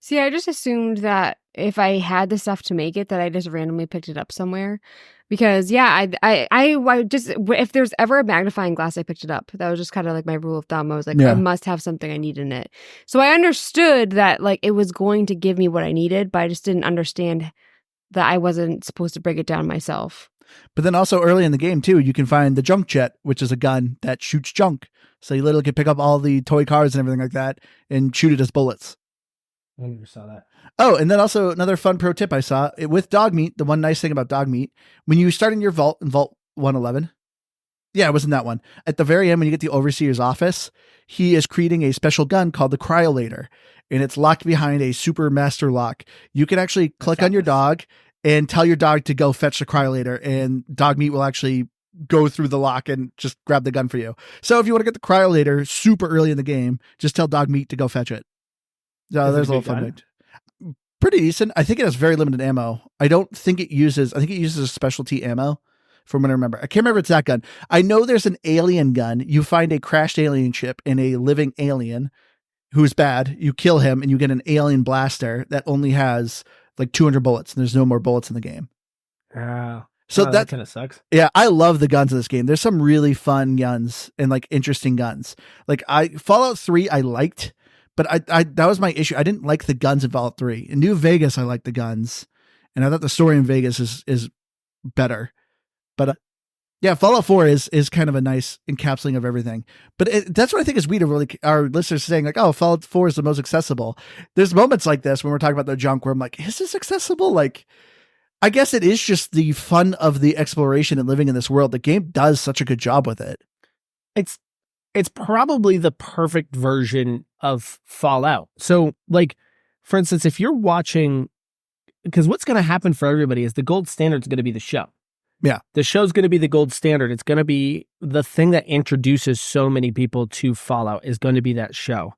See, I just assumed that if I had the stuff to make it, that I just randomly picked it up somewhere. Because I just, if there's ever a magnifying glass, I picked it up. That was just kind of like my rule of thumb. I was like, I must have something I need in it. So I understood that like it was going to give me what I needed, but I just didn't understand that I wasn't supposed to break it down myself. But then also early in the game too, you can find the junk jet, which is a gun that shoots junk. So you literally can pick up all the toy cars and everything like that and shoot it as bullets. I never saw that. Oh, and then also another fun pro tip I saw with dog meat. The one nice thing about dog meat, when you start in your vault in Vault 111, yeah, it was in that one. At the very end, when you get the overseer's office, he is creating a special gun called the cryolator, and it's locked behind a super master lock. You can actually click on your dog and tell your dog to go fetch the cryolator, and dog meat will actually go through the lock and just grab the gun for you. So if you want to get the cryolator super early in the game, just tell dog meat to go fetch it. So there's a little fun. Pretty decent. I think it has very limited ammo. I think it uses a specialty ammo from what I remember. I can't remember if it's that gun. I know there's an alien gun. You find a crashed alien ship and a living alien who's bad. You kill him and you get an alien blaster that only has like 200 bullets and there's no more bullets in the game. So that kind of sucks. Yeah, I love the guns in this game. There's some really fun guns and like interesting guns. Like Fallout 3 I liked, but I that was my issue. I didn't like the guns in Fallout 3. In New Vegas, I liked the guns, and I thought the story in Vegas is better. But yeah, Fallout 4 is kind of a nice encapsulating of everything. But that's what I think is weird. Really, our listeners saying like, "Oh, Fallout 4 is the most accessible." There's moments like this when we're talking about the junk where I'm like, "Is this accessible?" Like, I guess it is just the fun of the exploration and living in this world. The game does such a good job with it. It's probably the perfect version of Fallout. So, like, for instance, if you're watching, because what's going to happen for everybody is the gold standard is going to be the show. Yeah. The show's going to be the gold standard. It's going to be the thing that introduces so many people to Fallout is going to be that show.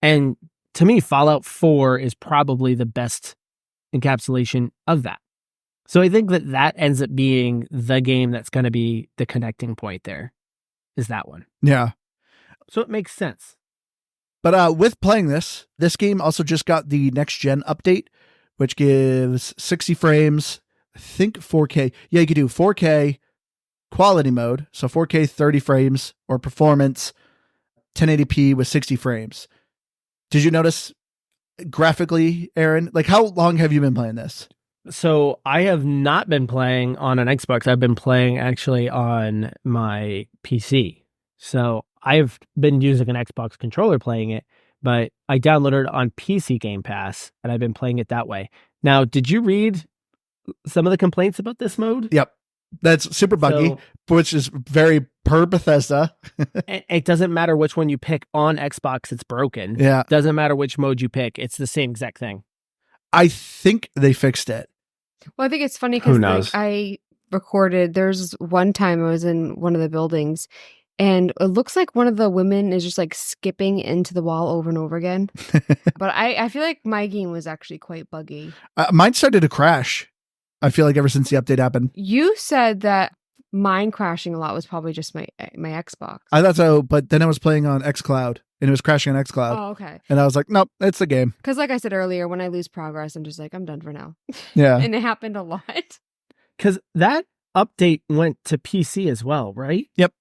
And to me, Fallout 4 is probably the best encapsulation of that. So I think that ends up being the game that's going to be the connecting point there, is that one. Yeah. So it makes sense. But with playing this game also just got the next gen update, which gives 60 frames, I think 4K. Yeah, you could do 4K quality mode. So 4K 30 frames or performance 1080p with 60 frames. Did you notice graphically, Aaron? Like, how long have you been playing this? So I have not been playing on an Xbox. I've been playing actually on my PC. So I've been using an Xbox controller playing it, but I downloaded it on PC Game Pass and I've been playing it that way. Now, did you read some of the complaints about this mode? Yep. That's super buggy, which is very per Bethesda. It doesn't matter which one you pick on Xbox, it's broken. Yeah. Doesn't matter which mode you pick. It's the same exact thing. I think they fixed it. Well, I think it's funny because like, I recorded, there's one time I was in one of the buildings and it looks like one of the women is just like skipping into the wall over and over again. But I feel like my game was actually quite buggy. Mine started to crash. I feel like ever since the update happened. You said that mine crashing a lot was probably just my Xbox. I thought so, but then I was playing on xCloud and it was crashing on xCloud. Oh, okay. And I was like, nope, it's the game. Because like I said earlier, when I lose progress, I'm just like, I'm done for now. Yeah. And it happened a lot. Because that update went to PC as well, right? Yep.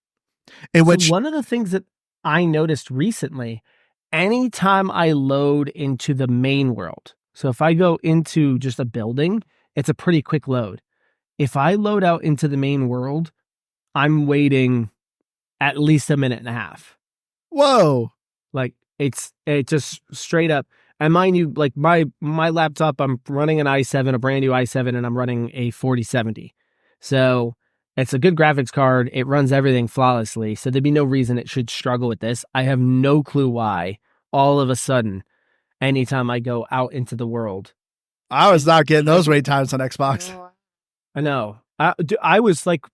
One of the things that I noticed recently, anytime I load into the main world, so if I go into just a building, it's a pretty quick load. If I load out into the main world, I'm waiting at least a minute and a half. Whoa. Like it just straight up. And mind you, like my laptop, I'm running an i7, a brand new i7, and I'm running a 4070. So it's a good graphics card. It runs everything flawlessly. So there'd be no reason it should struggle with this. I have no clue why all of a sudden, anytime I go out into the world, I was not getting those wait times on Xbox. I know. I was like,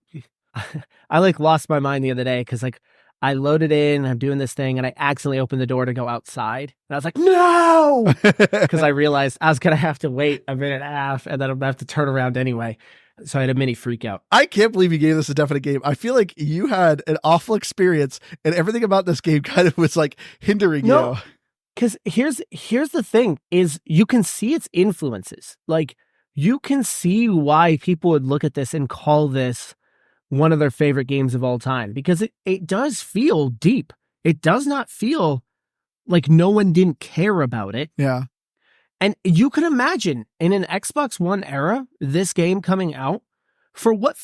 I like lost my mind the other day because like I loaded in, I'm doing this thing, and I accidentally opened the door to go outside. And I was like, no! Because I realized I was going to have to wait a minute and a half, and then I'm going to have to turn around anyway. So I had a mini freak out. I can't believe you gave this a definite game. I feel like you had an awful experience, and everything about this game kind of was like hindering you. because here's the thing is you can see its influences. Like you can see why people would look at this and call this one of their favorite games of all time, because it does feel deep. It does not feel like no one didn't care about it. Yeah. And you can imagine in an Xbox One era, this game coming out for what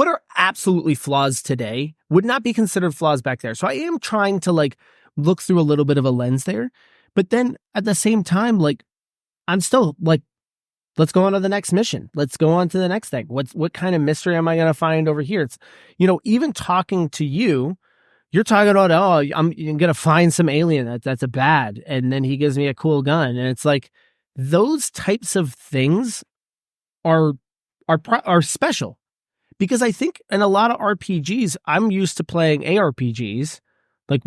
are absolutely flaws today would not be considered flaws back there. So I am trying to like look through a little bit of a lens there, but then at the same time, like I'm still like, let's go on to the next mission. Let's go on to the next thing. What kind of mystery am I going to find over here? It's, even talking to you, you're talking about, I'm going to find some alien that's a bad. And then he gives me a cool gun. And it's like, those types of things are special, because I think in a lot of RPGs, I'm used to playing ARPGs, like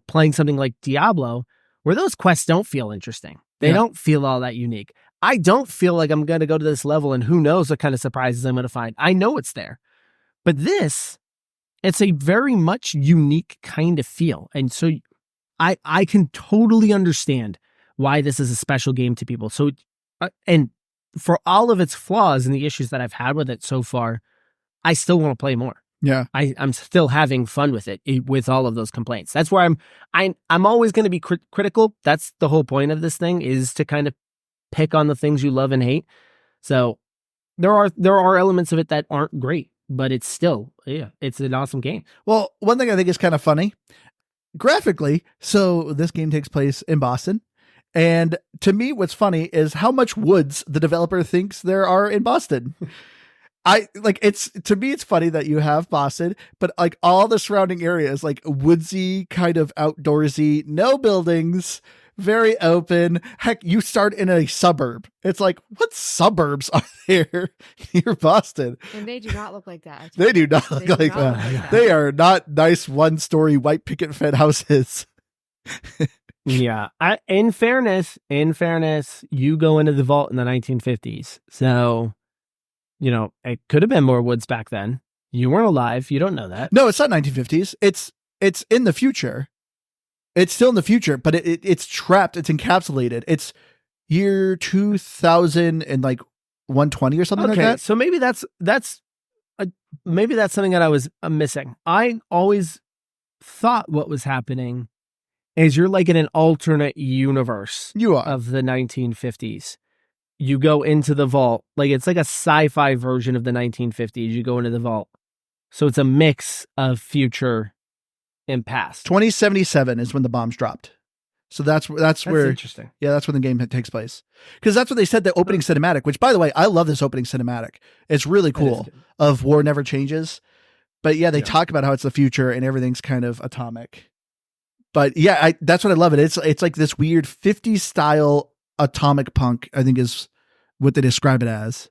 playing something like Diablo, where those quests don't feel interesting. They don't feel all that unique. I don't feel like I'm going to go to this level and who knows what kind of surprises I'm going to find. I know it's there. But this, it's a very much unique kind of feel. And so I can totally understand why this is a special game to people. So, and for all of its flaws and the issues that I've had with it so far, I still want to play more. Yeah. I'm still having fun with it, with all of those complaints. That's where I'm always going to be critical. That's the whole point of this thing, is to kind of pick on the things you love and hate. So there are elements of it that aren't great, but it's still, it's an awesome game. Well, one thing I think is kind of funny graphically. So this game takes place in Boston. And to me, what's funny is how much woods the developer thinks there are in Boston. To me, it's funny that you have Boston, but like all the surrounding areas, like woodsy, kind of outdoorsy, no buildings, very open. Heck, you start in a suburb. It's like, what suburbs are there near Boston? And they do not look like that. They do not look like that. They are not nice one-story white picket fence houses. Yeah. In fairness, you go into the vault in the 1950s. So, it could have been more woods back then. You weren't alive. You don't know that. No, it's not 1950s. It's in the future. It's still in the future, but it's trapped. It's encapsulated. It's year 2000 and like 120 or something like that. So maybe that's something that I was missing. I always thought what was happening is you're like in an alternate universe. You are. Of the 1950s. You go into the vault. Like it's like a sci-fi version of the 1950s. You go into the vault. So it's a mix of future and past. 2077 is when the bombs dropped. So that's where interesting. Yeah, that's when the game takes place. Because that's what they said, the opening cinematic, which by the way, I love this opening cinematic. It's really cool, of War Never Changes. But yeah, they talk about how it's the future and everything's kind of atomic. But yeah, that's what I love it. It's like this weird 50s style atomic punk, I think is what they describe it as.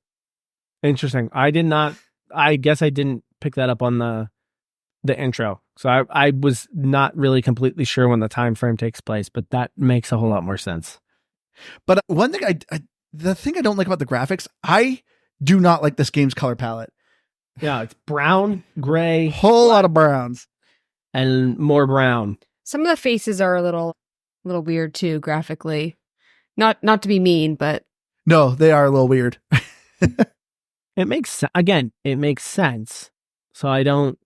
Interesting. I guess I didn't pick that up on the intro. So I was not really completely sure when the time frame takes place, but that makes a whole lot more sense. But one thing the thing I don't like about the graphics, I do not like this game's color palette. Yeah, it's brown, gray, whole lot of browns, and more brown. Some of the faces are a little weird too, graphically. Not to be mean, but no, they are a little weird. It makes sense. So I don't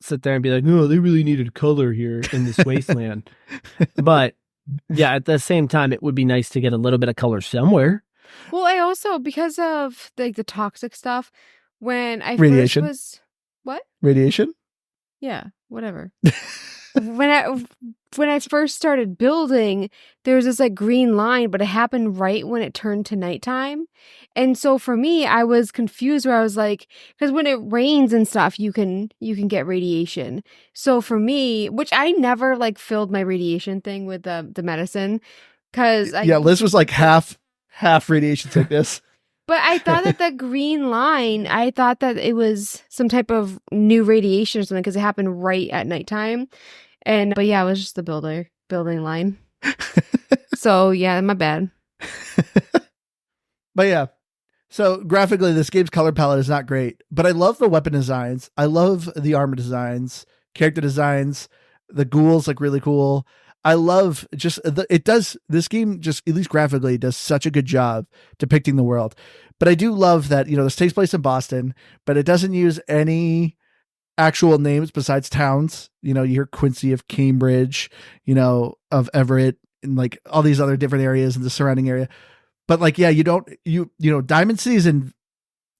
sit there and be like, no, they really needed color here in this wasteland. But yeah, at the same time, it would be nice to get a little bit of color somewhere. Well, I also, because of like the toxic stuff, when I Radiation. first was what? Radiation? Yeah, whatever. When I first started building, there was this like green line, but it happened right when it turned to nighttime. And so for me, I was confused where I was like, because when it rains and stuff, you can get radiation. So for me, which I never like filled my radiation thing with the medicine, because Liz was like half radiation sickness. But I thought that the green line, I thought that it was some type of new radiation or something because it happened right at nighttime. But yeah, it was just the building line. So yeah, my bad. But yeah, so graphically, this game's color palette is not great, but I love the weapon designs. I love the armor designs, character designs. The ghouls look really cool. I love just this game just, at least graphically, does such a good job depicting the world. But I do love that, this takes place in Boston, but it doesn't use any actual names besides towns. You hear Quincy of Cambridge, of Everett, and like all these other different areas in the surrounding area. But like, yeah, Diamond City's in,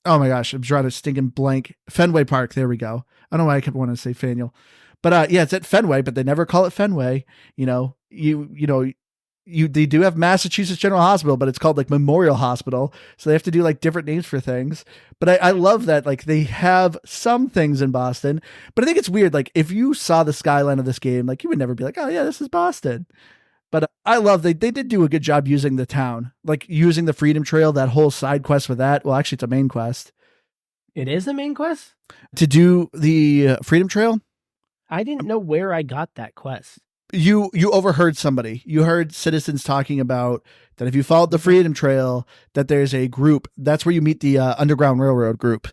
oh my gosh, I'm drawing a stinking blank. Fenway Park. There we go. I don't know why I kept wanting to say Faneuil. But yeah, it's at Fenway, but they never call it Fenway. They do have Massachusetts General Hospital, but it's called like Memorial Hospital. So they have to do like different names for things. But I love that like they have some things in Boston, but I think it's weird. Like if you saw the skyline of this game, like you would never be like, oh yeah, this is Boston. But I love they did do a good job using the town, like using the Freedom Trail, that whole side quest for that. Well, actually it's a main quest. It is a main quest? To do the Freedom Trail? I didn't know where I got that quest. You overheard somebody. You heard citizens talking about that if you followed the Freedom Trail, that there's a group. That's where you meet the Underground Railroad group.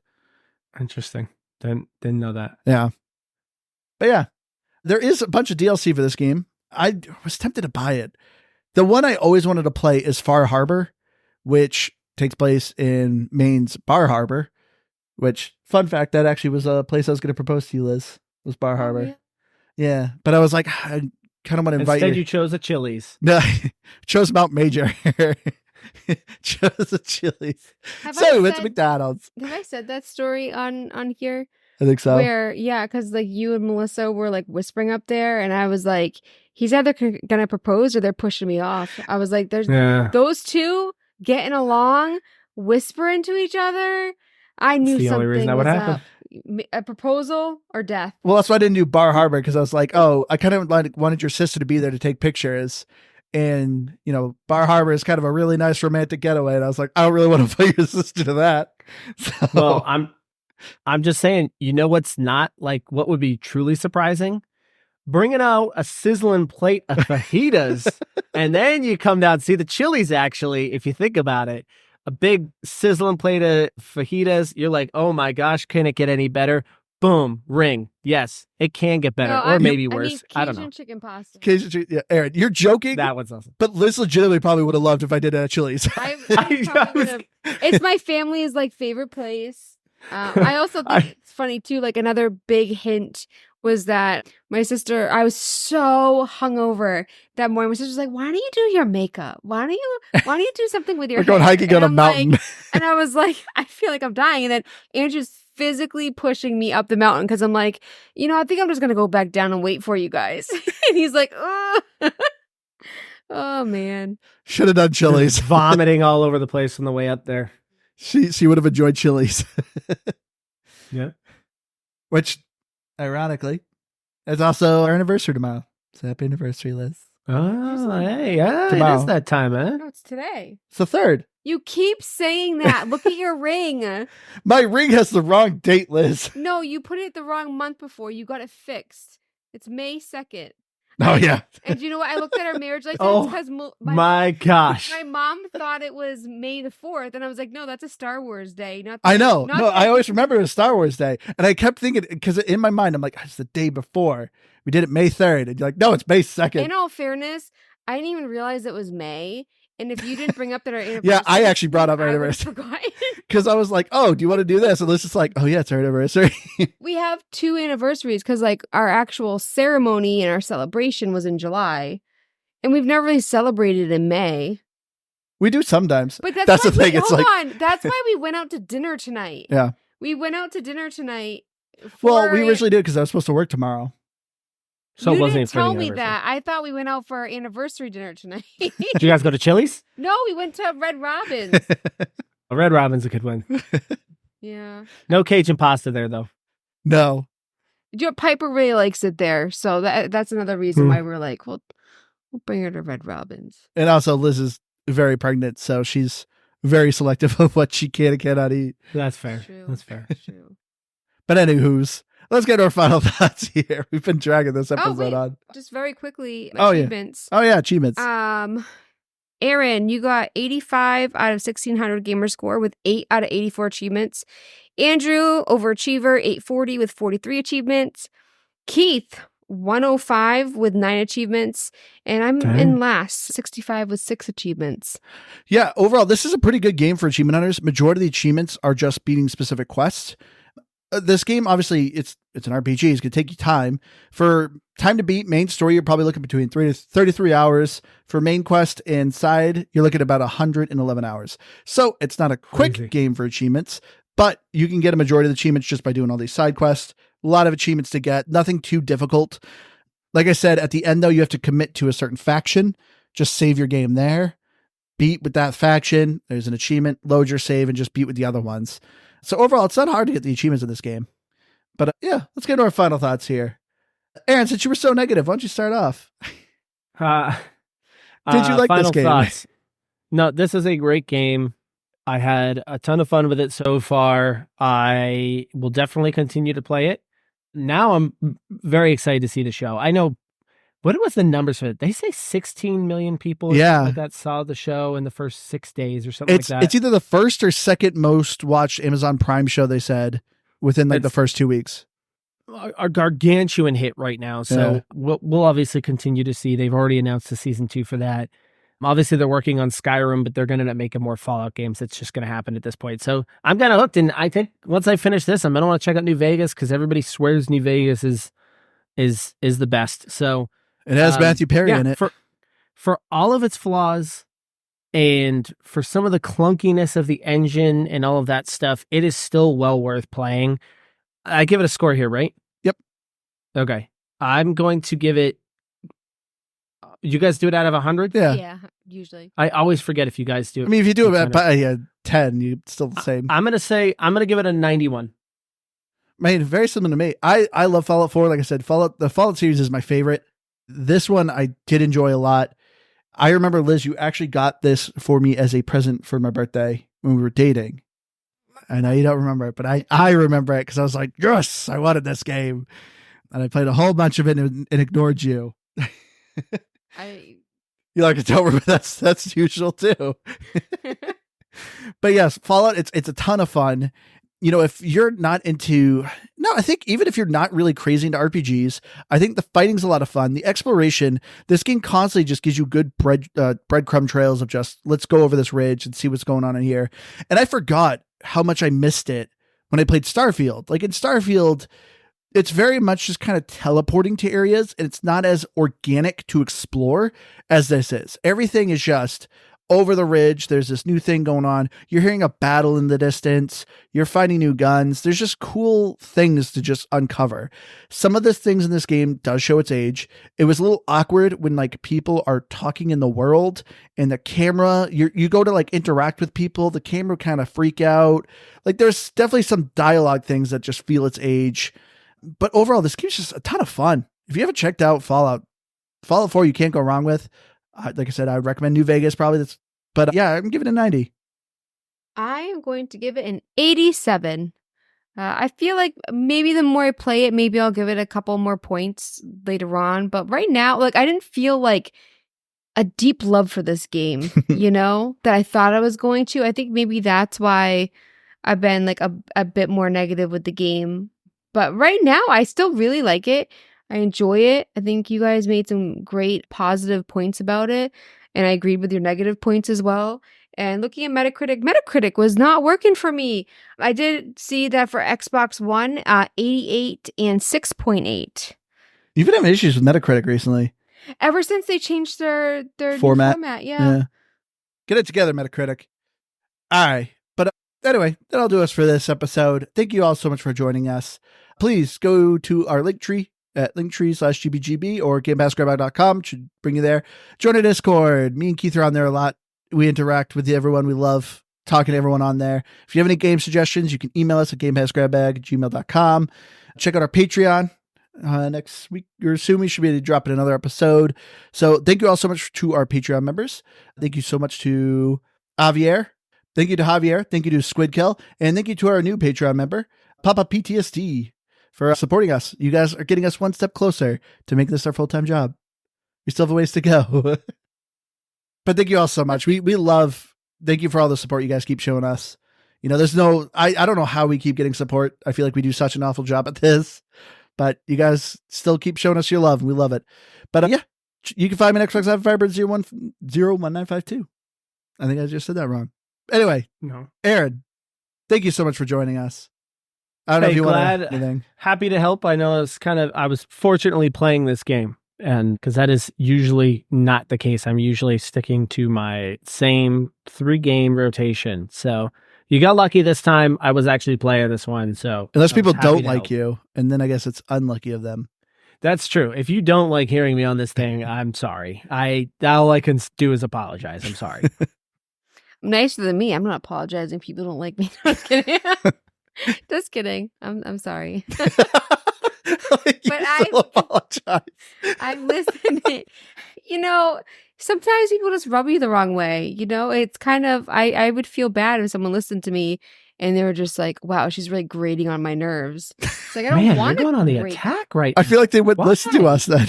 Interesting. Didn't know that. Yeah. But yeah, there is a bunch of DLC for this game. I was tempted to buy it. The one I always wanted to play is Far Harbor, which takes place in Maine's Bar Harbor, which, fun fact, that actually was a place I was going to propose to you, Liz, was Bar Harbor. Yeah. But I was like, I kind of want to invite you. Instead, you chose a Chili's. No, chose Mount Major. Chose a Chili's. So we went to McDonald's. Have I said that story on here? I think so. Where, yeah, because like you and Melissa were like whispering up there, and I was like, he's either gonna propose or they're pushing me off. I was like, there's those two getting along, whispering to each other. I knew something was up. A proposal or death. Well, that's why I didn't do Bar Harbor, because I was like, oh, I kind of wanted your sister to be there to take pictures. And, Bar Harbor is kind of a really nice romantic getaway. And I was like, I don't really want to put your sister to that. So. Well, I'm just saying, what's not like what would be truly surprising? Bringing out a sizzling plate of fajitas, and then you come down and see the Chili's. Actually, if you think about it, a big sizzling plate of fajitas, you're like, oh my gosh, can it get any better? Boom, ring. Yes, it can get better, or maybe worse. I don't know. Cajun chicken pasta. Yeah, Aaron, you're joking. That was awesome. But Liz legitimately probably would have loved if I did it at Chili's. It's my family's like favorite place. I also think it's funny too. Like another big hint was that my sister, I was so hungover that morning. My sister's like, why don't you do your makeup? Why don't you do something with your hair? We're going hiking on a mountain. And I was like, I feel like I'm dying. And then Andrew's physically pushing me up the mountain because I'm like, I think I'm just going to go back down and wait for you guys. And he's like, oh, oh man. Should have done Chili's. Vomiting all over the place on the way up there. She would have enjoyed Chili's. Yeah. Which, ironically, is also our anniversary tomorrow. So happy anniversary, Liz. Oh, hey. Yeah, it is that time, huh? No, it's today. It's the 3rd. You keep saying that. Look at your ring. My ring has the wrong date, Liz. No, you put it the wrong month before. You got it fixed. It's May 2nd. Oh, yeah. And you know what? I looked at our marriage license because my gosh. My mom thought it was May the 4th. And I was like, no, that's a Star Wars day. I know. I always remember it was Star Wars day. And I kept thinking, because in my mind, I'm like, it's the day before. We did it May 3rd. And you're like, no, it's May 2nd. In all fairness, I didn't even realize it was May. And if you didn't bring up that our anniversary. Yeah, I actually brought up our anniversary. Because I was like, oh, do you want to do this? And Liz is like, oh, yeah, it's our anniversary. We have 2 anniversaries because like our actual ceremony and our celebration was in July. And we've never really celebrated in May. We do sometimes. But that's the thing. Hold on. That's why we went out to dinner tonight. Yeah. We went out to dinner tonight. Well, we originally did because I was supposed to work tomorrow. So you it wasn't didn't tell me that. I thought we went out for our anniversary dinner tonight. Did you guys go to Chili's? No, we went to Red Robin's. Red Robin's a good one. Yeah. No Cajun pasta there, though. No. Your Piper really likes it there. So that's another reason why we're like, well, we'll bring her to Red Robin's. And also, Liz is very pregnant, so she's very selective of what she can and cannot eat. That's fair. True. That's fair. True. But anywho's, let's get our final thoughts here. We've been dragging this episode on. Just very quickly, achievements. Oh, yeah, achievements. Aaron, you got 85 out of 1600 gamer score with 8 out of 84 achievements. Andrew, overachiever, 840 with 43 achievements. Keith, 105 with 9 achievements, and I'm in last, 65 with 6 achievements. Yeah, overall, this is a pretty good game for achievement hunters. Majority of the achievements are just beating specific quests. This game, obviously, it's an RPG. It's going to take you time. For time to beat main story, you're probably looking between 3 to 33 hours. For main quest and side, you're looking at about 111 hours. So it's not a quick game for achievements, but you can get a majority of the achievements just by doing all these side quests. A lot of achievements to get, nothing too difficult. Like I said, at the end, though, you have to commit to a certain faction. Just save your game there. Beat with that faction. There's an achievement. Load your save and just beat with the other ones. So overall, it's not hard to get the achievements in this game. But yeah, let's get into our final thoughts here. Aaron, since you were so negative, why don't you start off? Did you like this game? Thoughts. No, this is a great game. I had a ton of fun with it so far. I will definitely continue to play it. Now I'm very excited to see the show. I know, what was the numbers for it? They say 16 million people like that saw the show in the first 6 days or something like that. It's either the first or second most watched Amazon Prime show, they said, within the first 2 weeks. A gargantuan hit right now. So we'll obviously continue to see. They've already announced the season 2 for that. Obviously, they're working on Skyrim, but they're going to end up making more Fallout games. It's just going to happen at this point. So I'm kind of hooked. And I think once I finish this, I'm going to want to check out New Vegas because everybody swears New Vegas is the best. So it has Matthew Perry in it. For all of its flaws and for some of the clunkiness of the engine and all of that stuff, it is still well worth playing. I give it a score here, right? Yep. Okay. I'm going to give it. You guys do it out of 100? Yeah, usually. I always forget if you guys do it. I mean, if you do it at 10, you're still the same. I'm going to give it a 91. I mean, very similar to me. I love Fallout 4. Like I said, the Fallout series is my favorite. This one I did enjoy a lot. I remember, Liz, you actually got this for me as a present for my birthday when we were dating. I know you don't remember it, but I remember it because I was like, yes, I wanted this game. And I played a whole bunch of it and ignored you. You like to tell me that's usual too. But yes, Fallout, it's a ton of fun. You know, if you're not I think even if you're not really crazy into RPGs, I think the fighting's a lot of fun. The exploration, this game constantly just gives you good breadcrumb trails of just, let's go over this ridge and see what's going on in here. And I forgot how much I missed it when I played Starfield. Like in Starfield, it's very much just kind of teleporting to areas, and it's not as organic to explore as this is. Everything is just over the ridge. There's this new thing going on. You're hearing a battle in the distance. You're finding new guns. There's just cool things to just uncover. Some of the things in this game does show its age. It was a little awkward when like people are talking in the world and the camera, you go to like interact with people, the camera kind of freak out. Like there's definitely some dialogue things that just feel its age. But overall, this game's just a ton of fun. If you haven't checked out Fallout 4, you can't go wrong with. Like I said, I would recommend New Vegas probably. But yeah, I'm giving it a 90. I am going to give it an 87. I feel like maybe the more I play it, maybe I'll give it a couple more points later on. But right now, like I didn't feel like a deep love for this game, that I thought I was going to. I think maybe that's why I've been like a bit more negative with the game. But right now, I still really like it. I enjoy it. I think you guys made some great positive points about it. And I agreed with your negative points as well. And looking at Metacritic was not working for me. I did see that for Xbox One, 88 and 6.8. You've been having issues with Metacritic recently. Ever since they changed their format, yeah. Get it together, Metacritic. All right. But anyway, that'll do us for this episode. Thank you all so much for joining us. Please go to our Linktree at linktree/gbgb or gamepassgrab.com. Should bring you there. Join our Discord. Me and Keith are on there a lot. We interact with everyone. We love talking to everyone on there. If you have any game suggestions, you can email us at gamepassgrabbag@gmail.com. Check out our Patreon. Next week or soon we should be able to drop in another episode. So thank you all so much to our Patreon members. Thank you so much to Javier. Thank you to Javier. Thank you to Squidkill. And thank you to our new Patreon member, Papa PTSD, for supporting us. You guys are getting us one step closer to make this our full-time job. We still have a ways to go. But thank you all so much. Thank you for all the support you guys keep showing us. There's I don't know how we keep getting support. I feel like we do such an awful job at this. but you guys still keep showing us your love, and we love it. But yeah, you can find me on Xbox Live Firebird 01952. I think I just said that wrong. Anyway, No. Aaron, thank you so much for joining us. I don't know if you want to anything. Happy to help. I know I was fortunately playing this game, and because that is usually not the case. I'm usually sticking to my same 3-game rotation. So you got lucky this time. I was actually playing this one. So unless people don't like you, and then I guess it's unlucky of them. That's true. If you don't like hearing me on this thing, I'm sorry. All I can do is apologize. I'm sorry. Nicer than me. I'm not apologizing if people don't like me. No, just kidding. Just kidding. I'm sorry. But I apologize. I'm listening. Sometimes people just rub you the wrong way. It's kind of I would feel bad if someone listened to me and they were just like, "Wow, she's really grating on my nerves." It's like I don't want to going on the attack right now. I feel like they would listen to us then.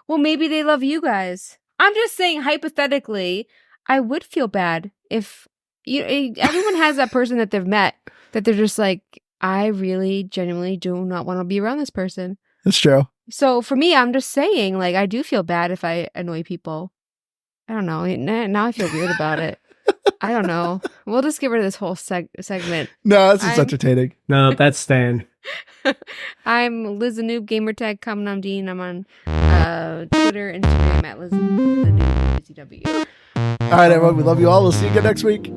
Well, maybe they love you guys. I'm just saying, hypothetically, I would feel bad if everyone has that person that they've met that they're just like, I really genuinely do not want to be around this person. That's true. So for me, I'm just saying, like, I do feel bad if I annoy people. I don't know. Now I feel weird about it. I don't know. We'll just get rid of this whole segment. No, this is entertaining. No, that's staying. I'm Liz the Noob, gamertag, I'm Dean. I'm on Twitter, Instagram at Liz the Noob, CW. All right, everyone. We love you all. We'll see you again next week.